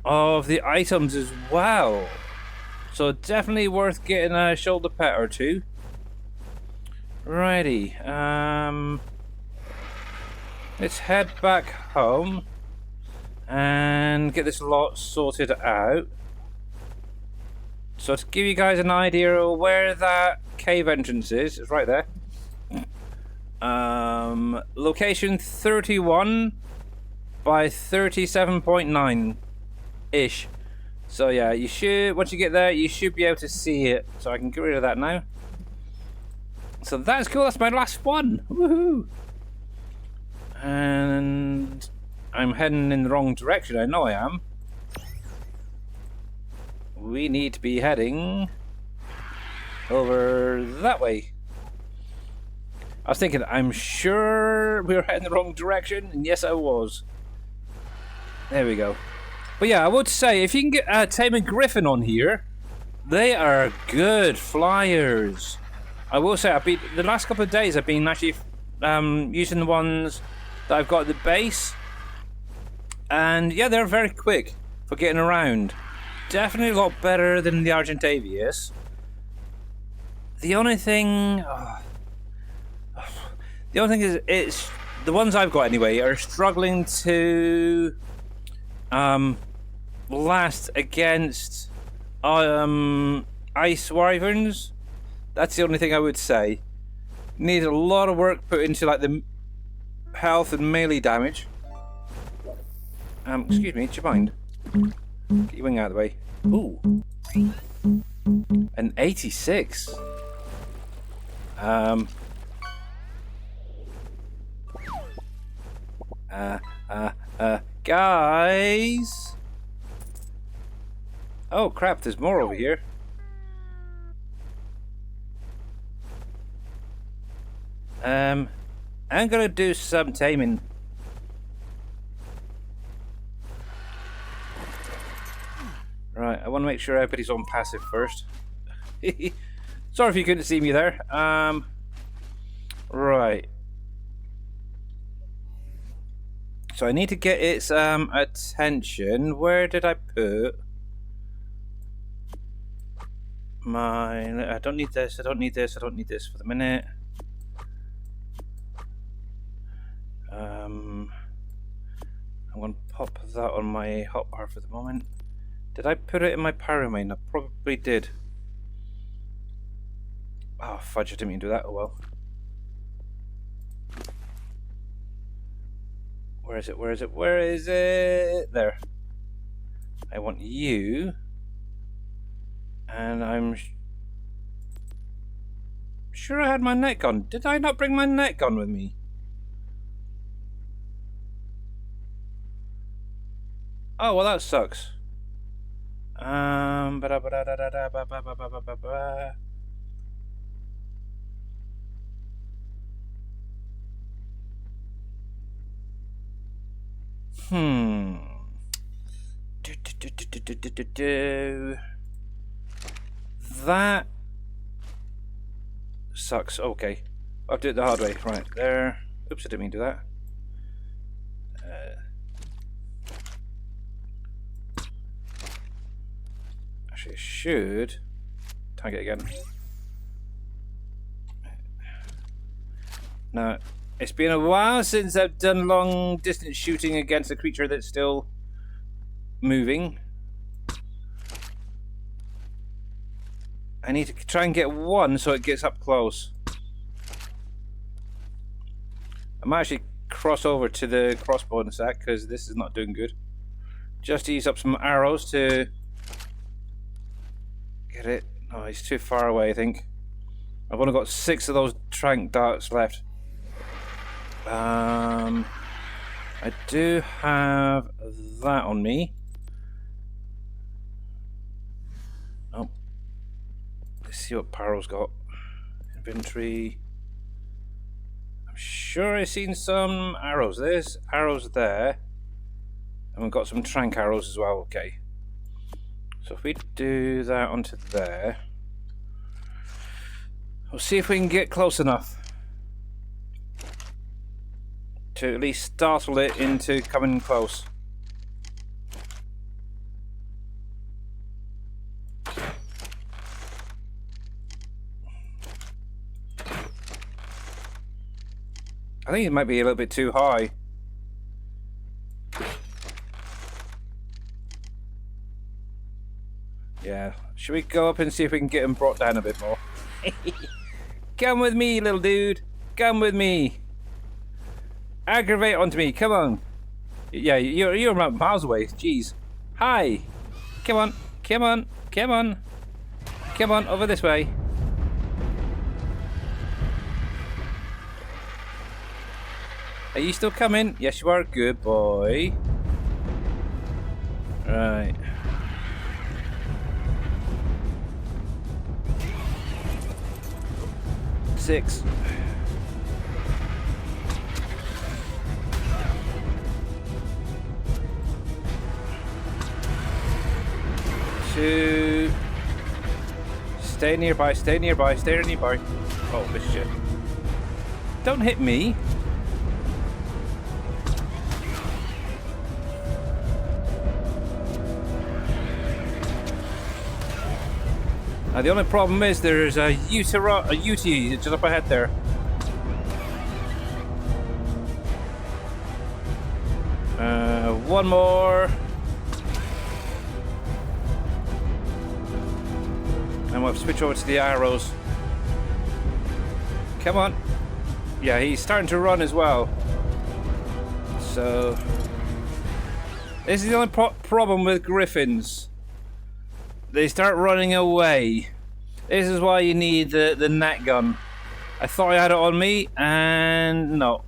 of the items as well. So definitely worth getting a shoulder pet or two. Righty, let's head back home and get this lot sorted out. So to give you guys an idea of where that cave entrance is, it's right there. Location 31 by 37.9 ish. So yeah, you should, once you get there, you should be able to see it. So I can get rid of that now. So that's cool, that's my last one. Woohoo! And I'm heading in the wrong direction, I know I am. We need to be heading over that way. I was thinking, I'm sure we were heading the wrong direction, and yes, I was. There we go. But yeah, I would say, if you can get Tame and Griffin on here, they are good flyers. I will say, the last couple of days, I've been actually using the ones that I've got at the base. And yeah, they're very quick for getting around. Definitely a lot better than the Argentavius. The only thing... the only thing is, it's the ones I've got anyway are struggling to last against ice wyverns. That's the only thing I would say. Need a lot of work put into like the health and melee damage. Excuse me, do you mind? Get your wing out of the way. Ooh, an 86. Guys. Oh crap, there's more over here. I'm gonna do some taming. Right, I want to make sure everybody's on passive first. Sorry if you couldn't see me there. Right. So I need to get its attention. Where did I put my... I don't need this, I don't need this, I don't need this for the minute. I'm going to pop that on my hotbar for the moment. Did I put it in my pyromain? I probably did. Oh, fudge, I didn't mean to do that. Oh well. Where is it? Where is it? Where is it? There. I want you. And I'm sure I had my net gun. Did I not bring my net gun with me? Oh, well that sucks. That sucks. Okay, I'll do it the hard way. Right there. Oops, I didn't mean to do that. Actually, I should tag it again. Now, it's been a while since I've done long distance shooting against a creature that's still moving. I need to try and get one so it gets up close. I might actually cross over to the crossbow in a sec because this is not doing good. Just to use up some arrows to get it. Oh, he's too far away, I think. I've only got 6 of those trank darts left. I do have that on me. Oh, let's see what Paro's got. Inventory. sure I seen some arrows. There's arrows there. And we've got some trank arrows as well, okay. So if we do that onto there, we'll see if we can get close enough to at least startle it into coming close. I think it might be a little bit too high. Yeah, should we go up and see if we can get him brought down a bit more? Come with me, little dude. Come with me. Aggravate onto me. Come on. Yeah, you're miles away. Jeez. Hi. Come on. Come on. Come on. Come on. Over this way. Are you still coming? Yes, you are. Good boy. Right. Six. Two. Stay nearby, stay nearby, stay nearby. Oh, this shit. Don't hit me. Now the only problem is there's a UT just up ahead there. One more. And we'll switch over to the arrows. Come on. Yeah, he's starting to run as well. So this is the only problem with griffins. They start running away. This is why you need the net gun. I thought I had it on me, and no.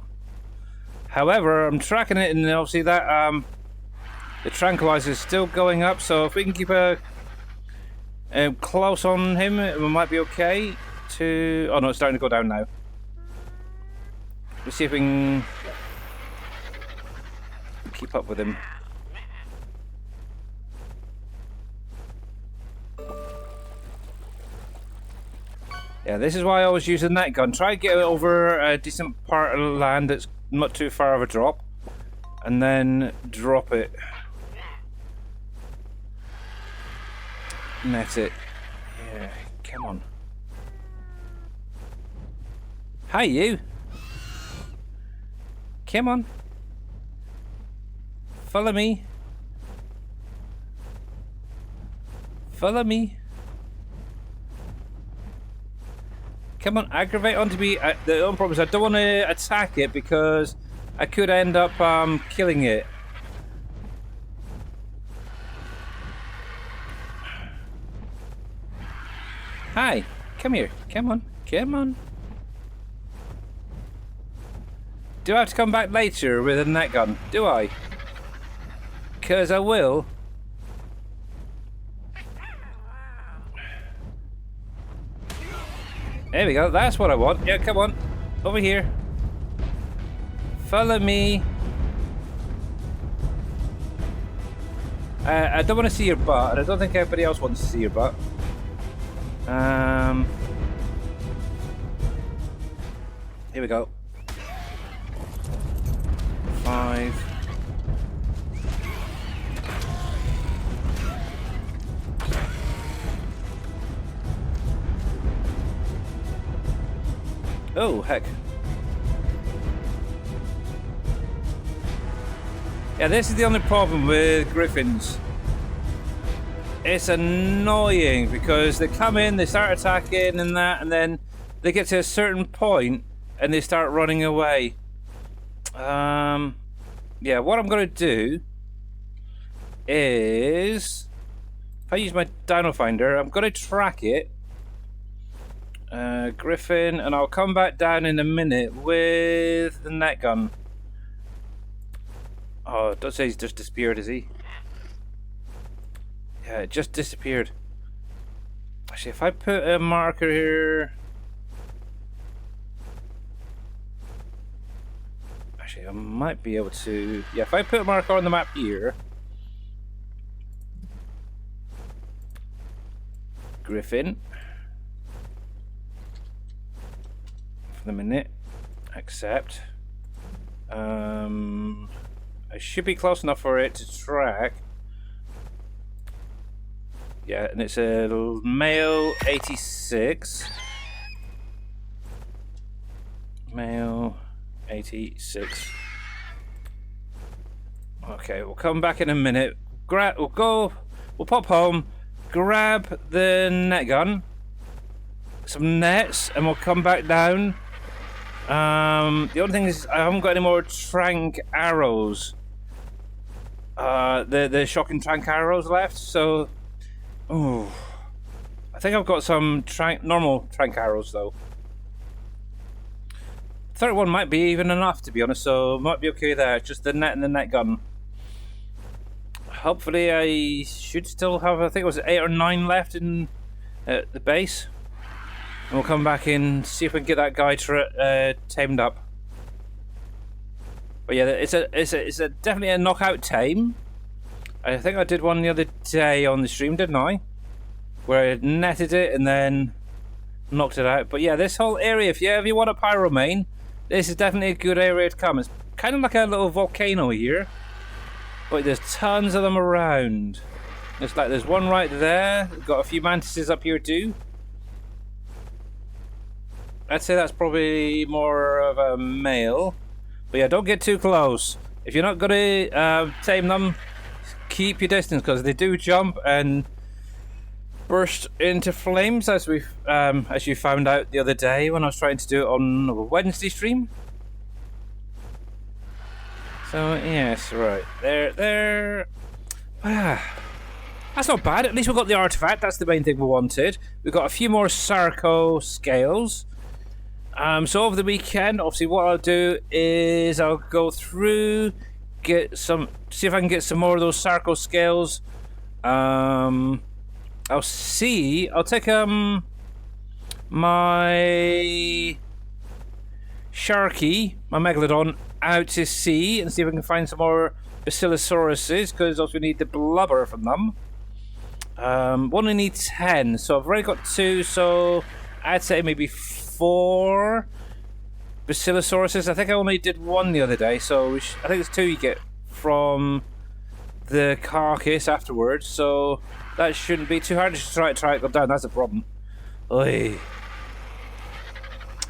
However, I'm tracking it, and obviously that the tranquilizer is still going up. So if we can keep a close on him, it might be okay. Oh no, it's starting to go down now. Let's see if we can keep up with him. Yeah, this is why I always use a net gun. Try to get it over a decent part of the land that's not too far of a drop, and then drop it. Net it. Yeah, come on. Hi, you. Come on. Follow me. Follow me. Come on, aggravate onto me. The only problem is I don't want to attack it because I could end up killing it. Hi, come here. Come on, come on. Do I have to come back later with a net gun? Do I? Because I will. There we go, that's what I want. Yeah, come on. Over here. Follow me. I don't want to see your butt, and I don't think everybody else wants to see your butt. Here we go. 5. Oh, heck. Yeah, this is the only problem with griffins. It's annoying because they come in, they start attacking and that, and then they get to a certain point and they start running away. Yeah, what I'm going to do is, if I use my dino finder, I'm going to track it. Griffin, and I'll come back down in a minute with the net gun. Oh, don't say he's just disappeared, is he? Yeah, it just disappeared. Actually, if I put a marker here... Actually, I might be able to... Yeah, if I put a marker on the map here... Griffin. For the minute. Accept. I should be close enough for it to track. Yeah, and it's a male 86. Male 86. Okay, we'll come back in a minute. We'll pop home, grab the net gun, some nets, and we'll come back down. The only thing is I haven't got any more trank arrows. The shocking trank arrows left, so I think I've got some normal trank arrows though. 31 might be even enough, to be honest, so might be okay there. Just the net and the net gun. Hopefully I should still have, I think it was 8 or 9 left in the base. And we'll come back in, see if we can get that guy tamed up. But yeah, it's a definitely a knockout tame. I think I did one the other day on the stream, didn't I? Where I netted it and then knocked it out. But yeah, this whole area, if you want a pyromane, this is definitely a good area to come. It's kind of like a little volcano here, but there's tons of them around. Looks like there's one right there. We've got a few mantises up here too. I'd say that's probably more of a male. But yeah, don't get too close. If you're not going to tame them, keep your distance, because they do jump and burst into flames, as you found out the other day when I was trying to do it on a Wednesday stream. So yes, right there. That's not bad. At least we got the artifact. That's the main thing we wanted. We've got a few more Sarco scales. So over the weekend, obviously, what I'll do is I'll go through, see if I can get some more of those Sarco scales. I'll take my Sharky, my Megalodon, out to sea and see if I can find some more Basilosauruses, because also we need the blubber from them. Only need 10, so I've already got 2, so I'd say maybe 4 Basilosauruses. I think I only did 1 the other day, so I think it's 2 you get from the carcass afterwards, so that shouldn't be too hard to try to go down. That's the problem. Oy.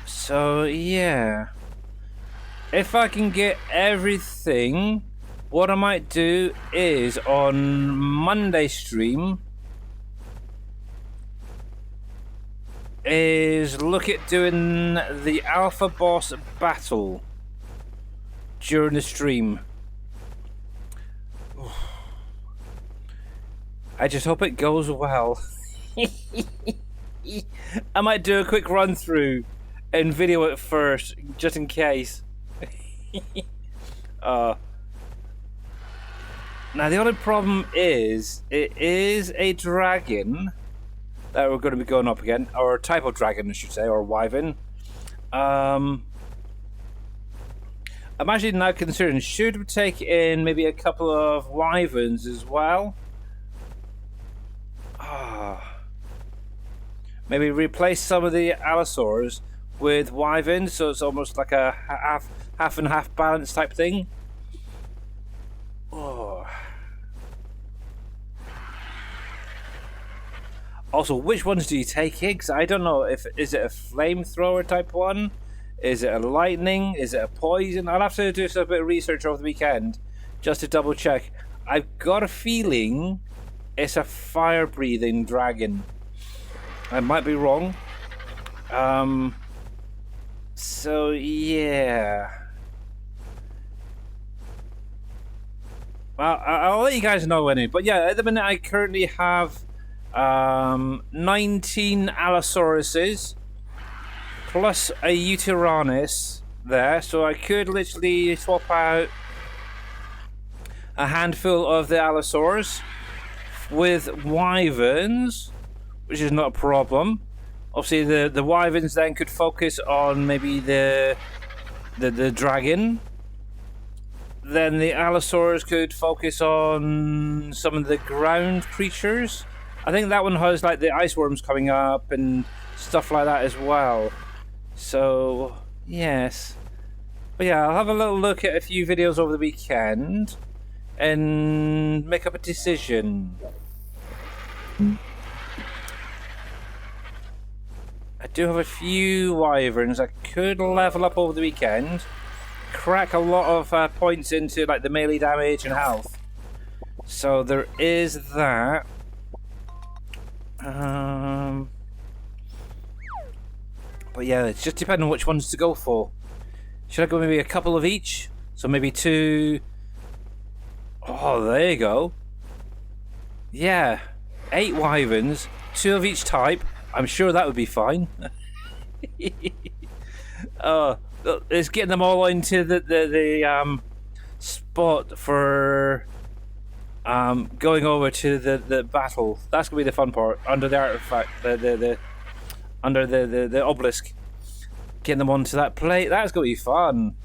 So yeah, if I can get everything, what I might do is on Monday stream is look at doing the alpha boss battle during the stream. I just hope it goes well. I might do a quick run through and video it first, just in case. Now the only problem is, it is a dragon that we're going to be going up again, or a type of dragon I should say, or wyvern. I'm actually now considering, should we take in maybe a couple of wyverns as well? Maybe replace some of the allosaurs with wyverns, so it's almost like a half and half balance type thing. Also, which ones do you take in? Because I don't know, is it a flamethrower type one? Is it a lightning? Is it a poison? I'll have to do a bit of research over the weekend just to double check. I've got a feeling it's a fire-breathing dragon. I might be wrong. So yeah. Well, I'll let you guys know anyway. But yeah, at the minute I currently have 19 Allosauruses plus a Uteranus there, so I could literally swap out a handful of the Allosaurs with wyverns, which is not a problem. Obviously the wyverns then could focus on maybe the dragon, then the Allosaurs could focus on some of the ground creatures. I think that one has like the ice worms coming up and stuff like that as well. So, yes. But yeah, I'll have a little look at a few videos over the weekend and make up a decision. I do have a few wyverns I could level up over the weekend, crack a lot of points into like the melee damage and health. So there is that. But yeah, it's just depending on which ones to go for. Should I go maybe a couple of each? So maybe 2. Oh, there you go. Yeah, 8 wyverns, 2 of each type. I'm sure that would be fine. It's getting them all into the spot for going over to the battle. That's gonna be the fun part. Under the artifact, under the obelisk, getting them onto that plate. That's gonna be fun.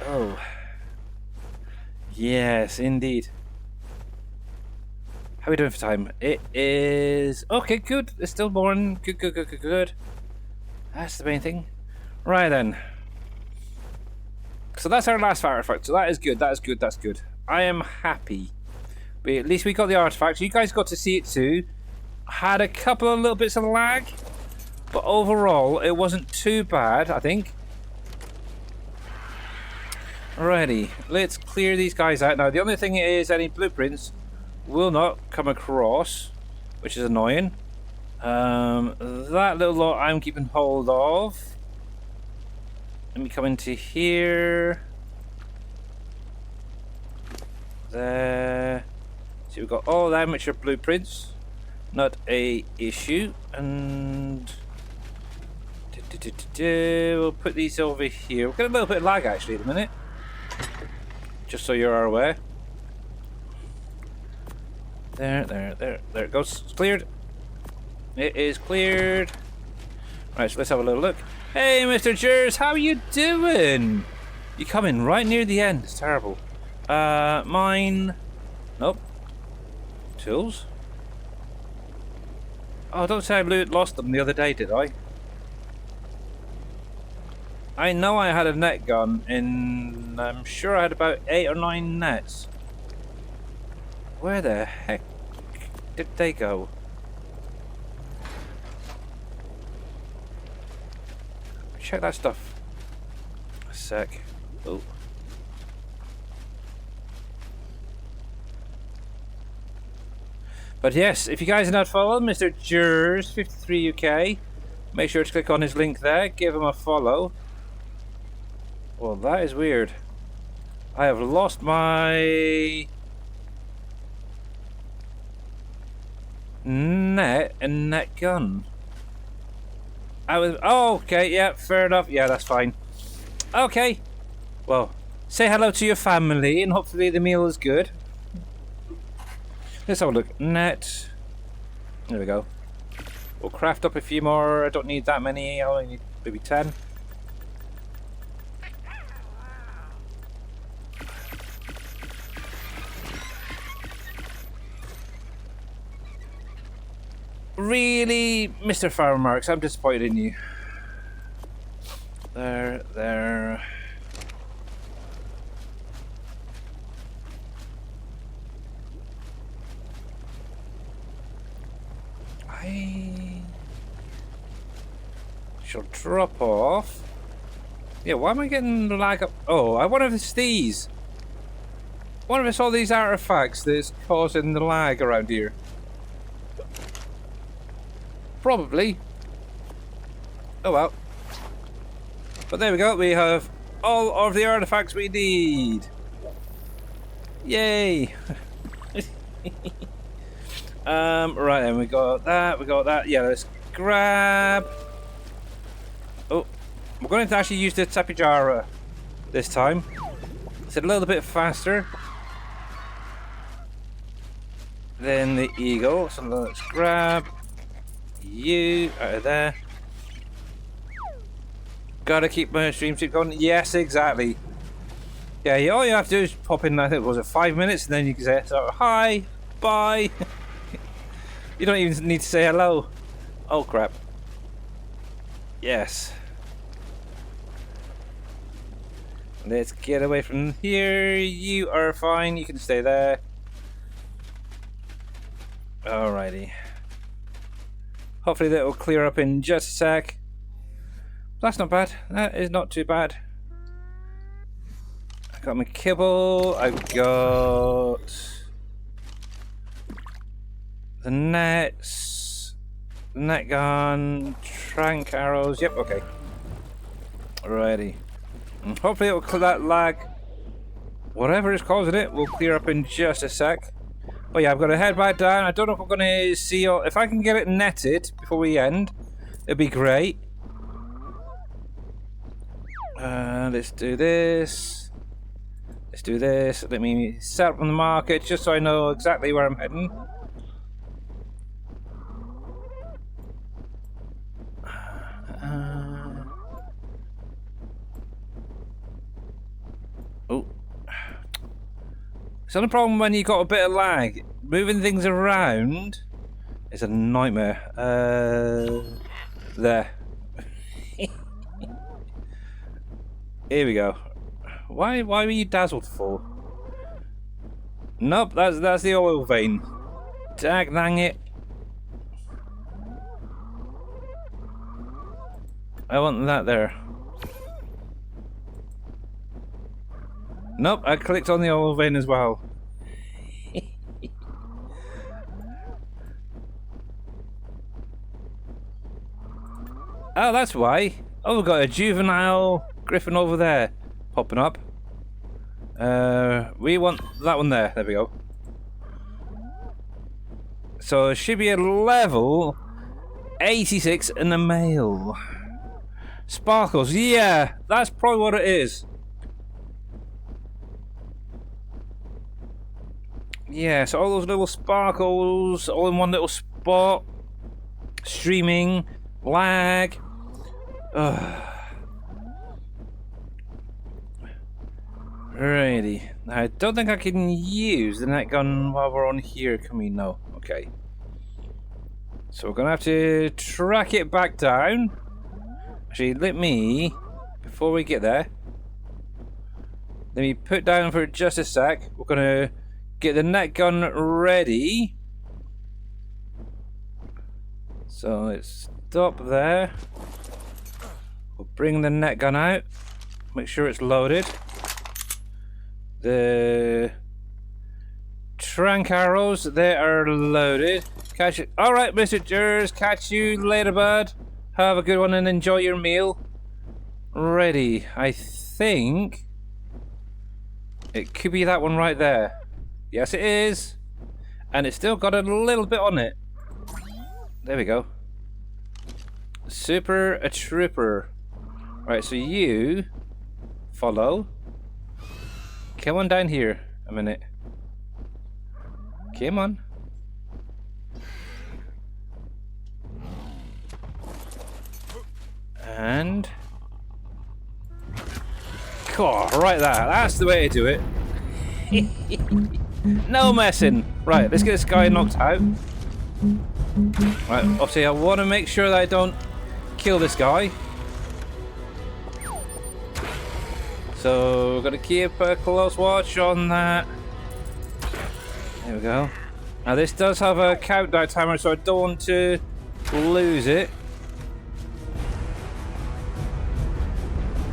Oh, yes, indeed. How are we doing for time? It is okay. Good. It's still morning. Good. That's the main thing. Right then. So that's our last artifact. So that is good. That's good. I am happy. But at least we got the artifact. You guys got to see it too. Had a couple of little bits of lag, but overall it wasn't too bad, I think. Alrighty, let's clear these guys out. Now the only thing is any blueprints will not come across, which is annoying. That little lot I'm keeping hold of. Let me come into here. There. See, we've got all the amateur blueprints. Not a issue. And we'll put these over here. We've got a little bit of lag actually at the minute. Just so you're aware. There it goes. It's cleared. It is cleared. Right, so let's have a little look. Hey, Mr. Jers, how are you doing? You come in right near the end. It's terrible. Mine. Nope. Tools. Oh, don't say I lost them the other day, did I? I know I had a net gun, and I'm sure I had about 8 or 9 nets. Where the heck did they go? Check that stuff. A sec. Oh. But yes, if you guys are not following Mr. Jers53 UK, make sure to click on his link there, give him a follow. Well, that is weird. I have lost my net and net gun. Oh, okay, yeah, fair enough. Yeah, that's fine. Okay. Well, say hello to your family and hopefully the meal is good. Let's have a look. Net. There we go. We'll craft up a few more. I don't need that many. I only need maybe 10. Really, Mr. Farmer Marks, I'm disappointed in you. There. I shall drop off. Yeah, why am I getting the lag up? Oh, I wonder if it's these. I wonder if it's all these artifacts that's causing the lag around here. Probably. Oh well. But there we go, we have all of the artifacts we need. Yay! Right then, we got that, yeah, let's grab... Oh, we're going to actually use the Tapijara this time. It's a little bit faster than the Eagle, so let's grab you out of there. Gotta keep my stream going. Yes, exactly. Yeah, all you have to do is pop in, I think, was it 5 minutes, and then you can say, hi, bye. You don't even need to say hello. Oh, crap. Yes. Let's get away from here. You are fine. You can stay there. Alrighty. Hopefully that will clear up in just a sec. That's not bad. That is not too bad. I got my kibble. I've got the nets, net gun, trank arrows. Yep, okay. Alrighty. And hopefully it will clear that lag. Whatever is causing it will clear up in just a sec. But yeah, I've got to head back down. I don't know if I'm going to see... If I can get it netted before we end, it'd be great. Let's do this. Let's do this. Let me set up on the market just so I know exactly where I'm heading. Oh. It's not a problem when you got a bit of lag. Moving things around is a nightmare. There. Here we go. Why were you dazzled for? Nope, that's the oil vein. Dag dang it. I want that there. Nope, I clicked on the oil vein as well. Oh, that's why. Oh, we've got a juvenile griffin over there popping up. We want that one there. There we go. So it should be a level 86 in the male. Sparkles, yeah, that's probably what it is. Yeah, so all those little sparkles, all in one little spot. Streaming, lag. Righty. I don't think I can use the net gun while we're on here, can we? No. Okay. So we're gonna have to track it back down. Actually, let me, before we get there, let me put down for just a sec. We're gonna get the net gun ready. So let's stop there. We'll bring the net gun out. Make sure it's loaded. The trank arrows, they are loaded. Catch it. Alright, Mr. Jers, catch you later, bud. Have a good one and enjoy your meal. Ready. I think it could be that one right there. Yes, it is. And it's still got a little bit on it. There we go. Super a trooper. Right, so you follow. Come on down here a minute. Come on. And oh, right there. That's the way to do it. No messing. Right, let's get this guy knocked out. Right, obviously I want to make sure that I don't kill this guy. So we're gonna keep a close watch on that. There we go. Now this does have a countdown timer, so I don't want to lose it.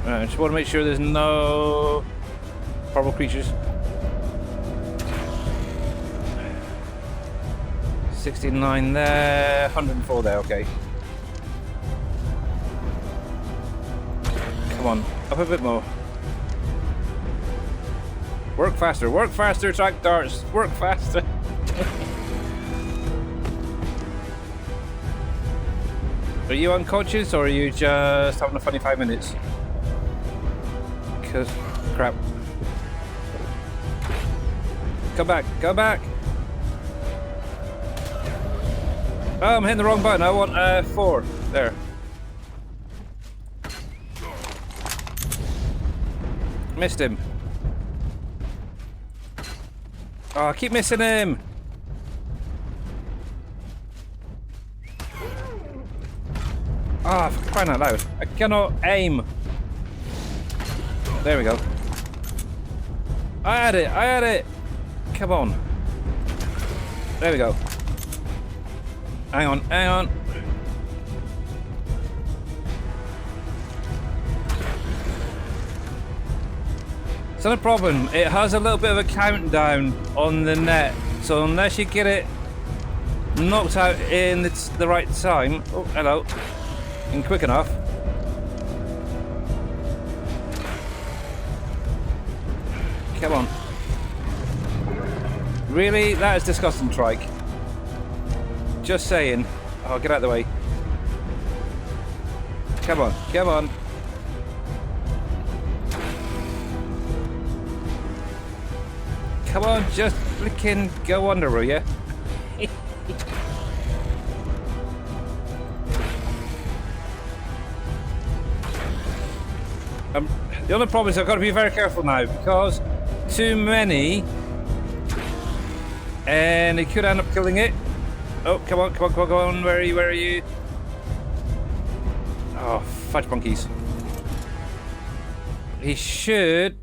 Right, I just want to make sure there's no horrible creatures. 69 there, 104 there, okay. Come on, up a bit more. Work faster, track darts, work faster. Are you unconscious or are you just having a funny 5 minutes? Cause, crap. Come back, go back. Oh, I'm hitting the wrong button. I want 4. There. Missed him. Oh, I keep missing him. Ah, for crying out loud. I cannot aim. There we go. I had it. I had it. Come on. There we go. Hang on. Hang on. It's not a problem. It has a little bit of a countdown on the net. So unless you get it knocked out in the right time. Oh, hello. And quick enough. Come on. Really? That is disgusting, Trike. Just saying. Oh, get out of the way. Come on. Come on. Come on, just freaking go under, will ya? The other problem is I've got to be very careful now because too many and it could end up killing it. Oh, come on, come on, come on, come on. Where are you? Where are you? Oh, fudge monkeys. He should.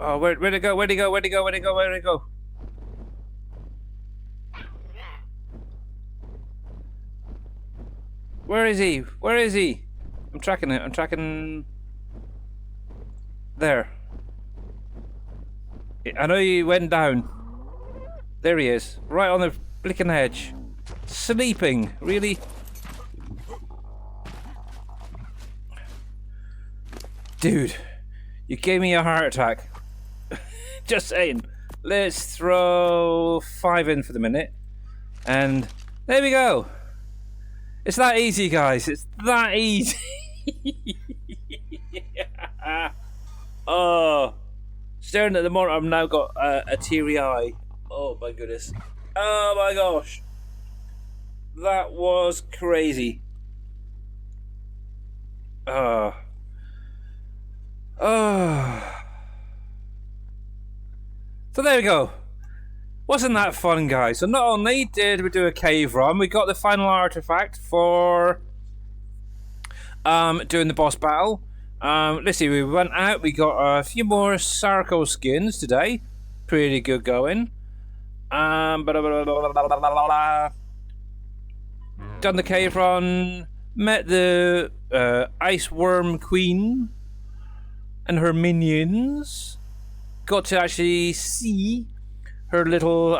Oh, where'd it go? Where'd he go? Where'd he go? Where'd he go? Where'd he go? Where is he? Where is he? I'm tracking it. I'm tracking. There. I know he went down. There he is. Right on the blinking edge. Sleeping. Really? Dude. You gave me a heart attack. Just saying. Let's throw 5 in for the minute. And there we go. It's that easy, guys. It's that easy. Oh. Staring at the monitor, I've now got a teary eye. Oh my goodness. Oh my gosh. That was crazy. Oh. So there we go. Wasn't that fun, guys? So not only did we do a cave run, we got the final artifact for doing the boss battle. Let's see, we went out, we got a few more Sarko skins today. Pretty good going. Done the cave run, met the Ice Worm Queen and her minions. Got to actually see her little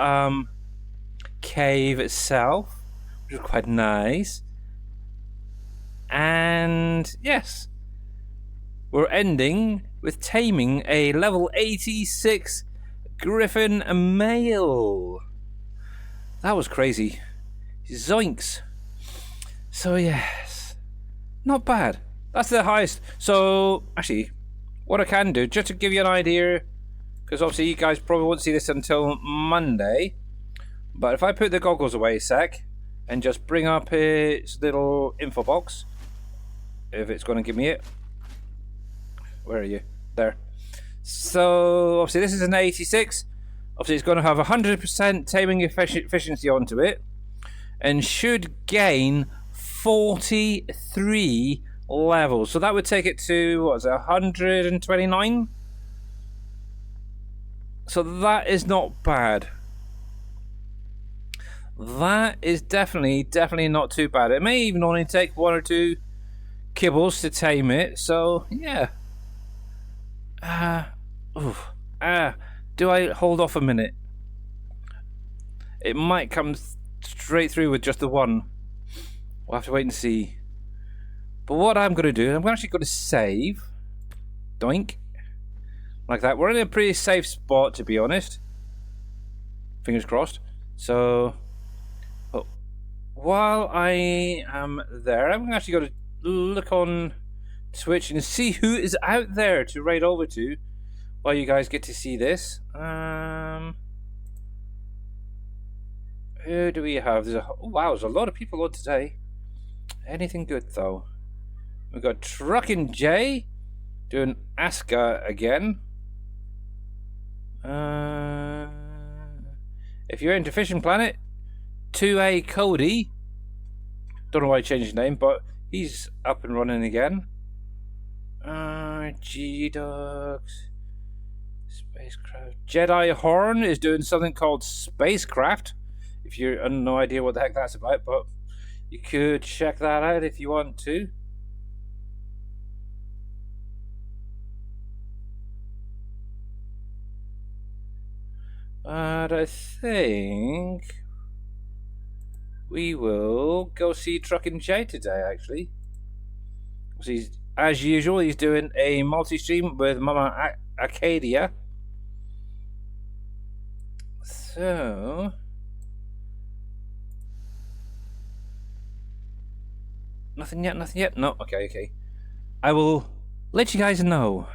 cave itself, which was quite nice. And yes, we're ending with taming a level 86 Griffin male. That was crazy. Zoinks. So yes, not bad. That's the highest. So actually, what I can do, just to give you an idea, because obviously you guys probably won't see this until Monday, but if I put the goggles away a sec and just bring up its little info box, if it's going to give me it. Where are you? There. So obviously this is an 86. Obviously it's going to have 100% taming efficiency onto it and should gain 43 levels. So that would take it to, what is it, 129? So that is not bad. That is definitely not too bad. It may even only take 1 or 2 kibbles to tame it. So yeah. Do I hold off a minute? It might come straight through with just the one. We'll have to wait and see. But what I'm going to do, I'm actually going to save. Doink. Like that. We're in a pretty safe spot, to be honest. Fingers crossed. So, while I am there, I'm actually going to look on Twitch and see who is out there to raid over to while you guys get to see this. Who do we have? Wow, there's a lot of people on today. Anything good though? We've got Truckin' Jay doing Aska again. if you're into Fishing Planet, 2A Cody. Don't know why he changed his name, but he's up and running again. G-Dogs. Spacecraft. Jedi Horn is doing something called Spacecraft. If you have no idea what the heck that's about, but you could check that out if you want to. But I think we will go see Truckin' Jay today, actually. He's, as usual, he's doing a multi-stream with Mama Arcadia. So... Nothing yet, nothing yet? No? Okay. I will let you guys know.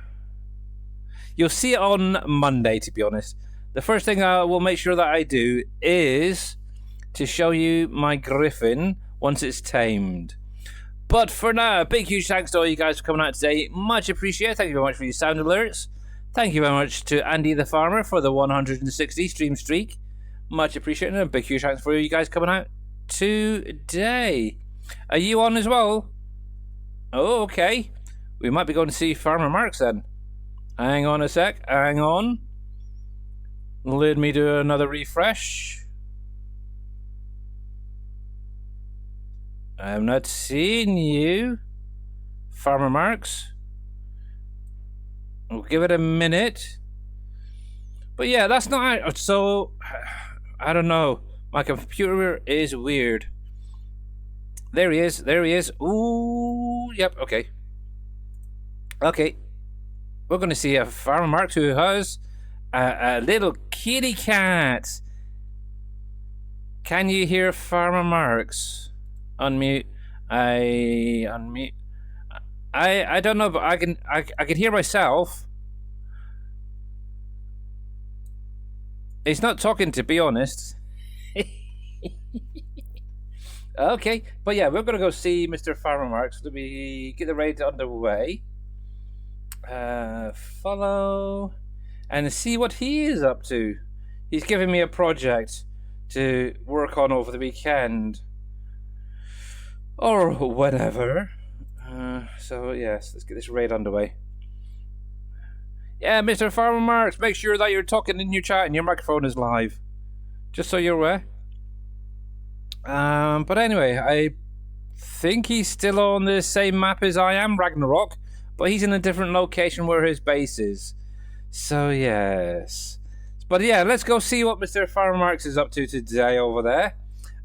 You'll see it on Monday, to be honest. The first thing I will make sure that I do is to show you my griffin once it's tamed. But for now, a big huge thanks to all you guys for coming out today. Much appreciated. Thank you very much for your sound alerts. Thank you very much to Andy the Farmer for the 160 stream streak. Much appreciated. And a big huge thanks for you guys coming out today. Are you on as well? Oh, okay. We might be going to see Farmer Marks then. Hang on a sec. Hang on. Let me do another refresh. I'm not seeing you, Farmer Marks. We'll give it a minute. But yeah, that's not... So, I don't know. My computer is weird. There he is. There he is. Ooh, yep, okay. Okay. We're going to see a Farmer Marks who has a little kitty cat. Can you hear Farmer Marks? Unmute. Unmute. I don't know, but I can hear myself. He's not talking, to be honest. Okay, but yeah, we're gonna go see Mr. Farmer Marks. Let me get the raid underway. Follow and see what he is up to. He's giving me a project to work on over the weekend or whatever. So yes, let's get this raid underway. Yeah, Mr. Farmer Marks, make sure that you're talking in your chat and your microphone is live, just so you're aware. But anyway, I think he's still on the same map as I am, Ragnarok, but he's in a different location where his base is. So yes. But yeah, let's go see what Mr. Farmer Marks is up to today over there.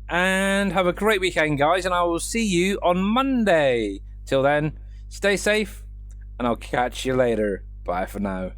And have a great weekend, guys, and I will see you on Monday. Till then, stay safe, and I'll catch you later. Bye for now.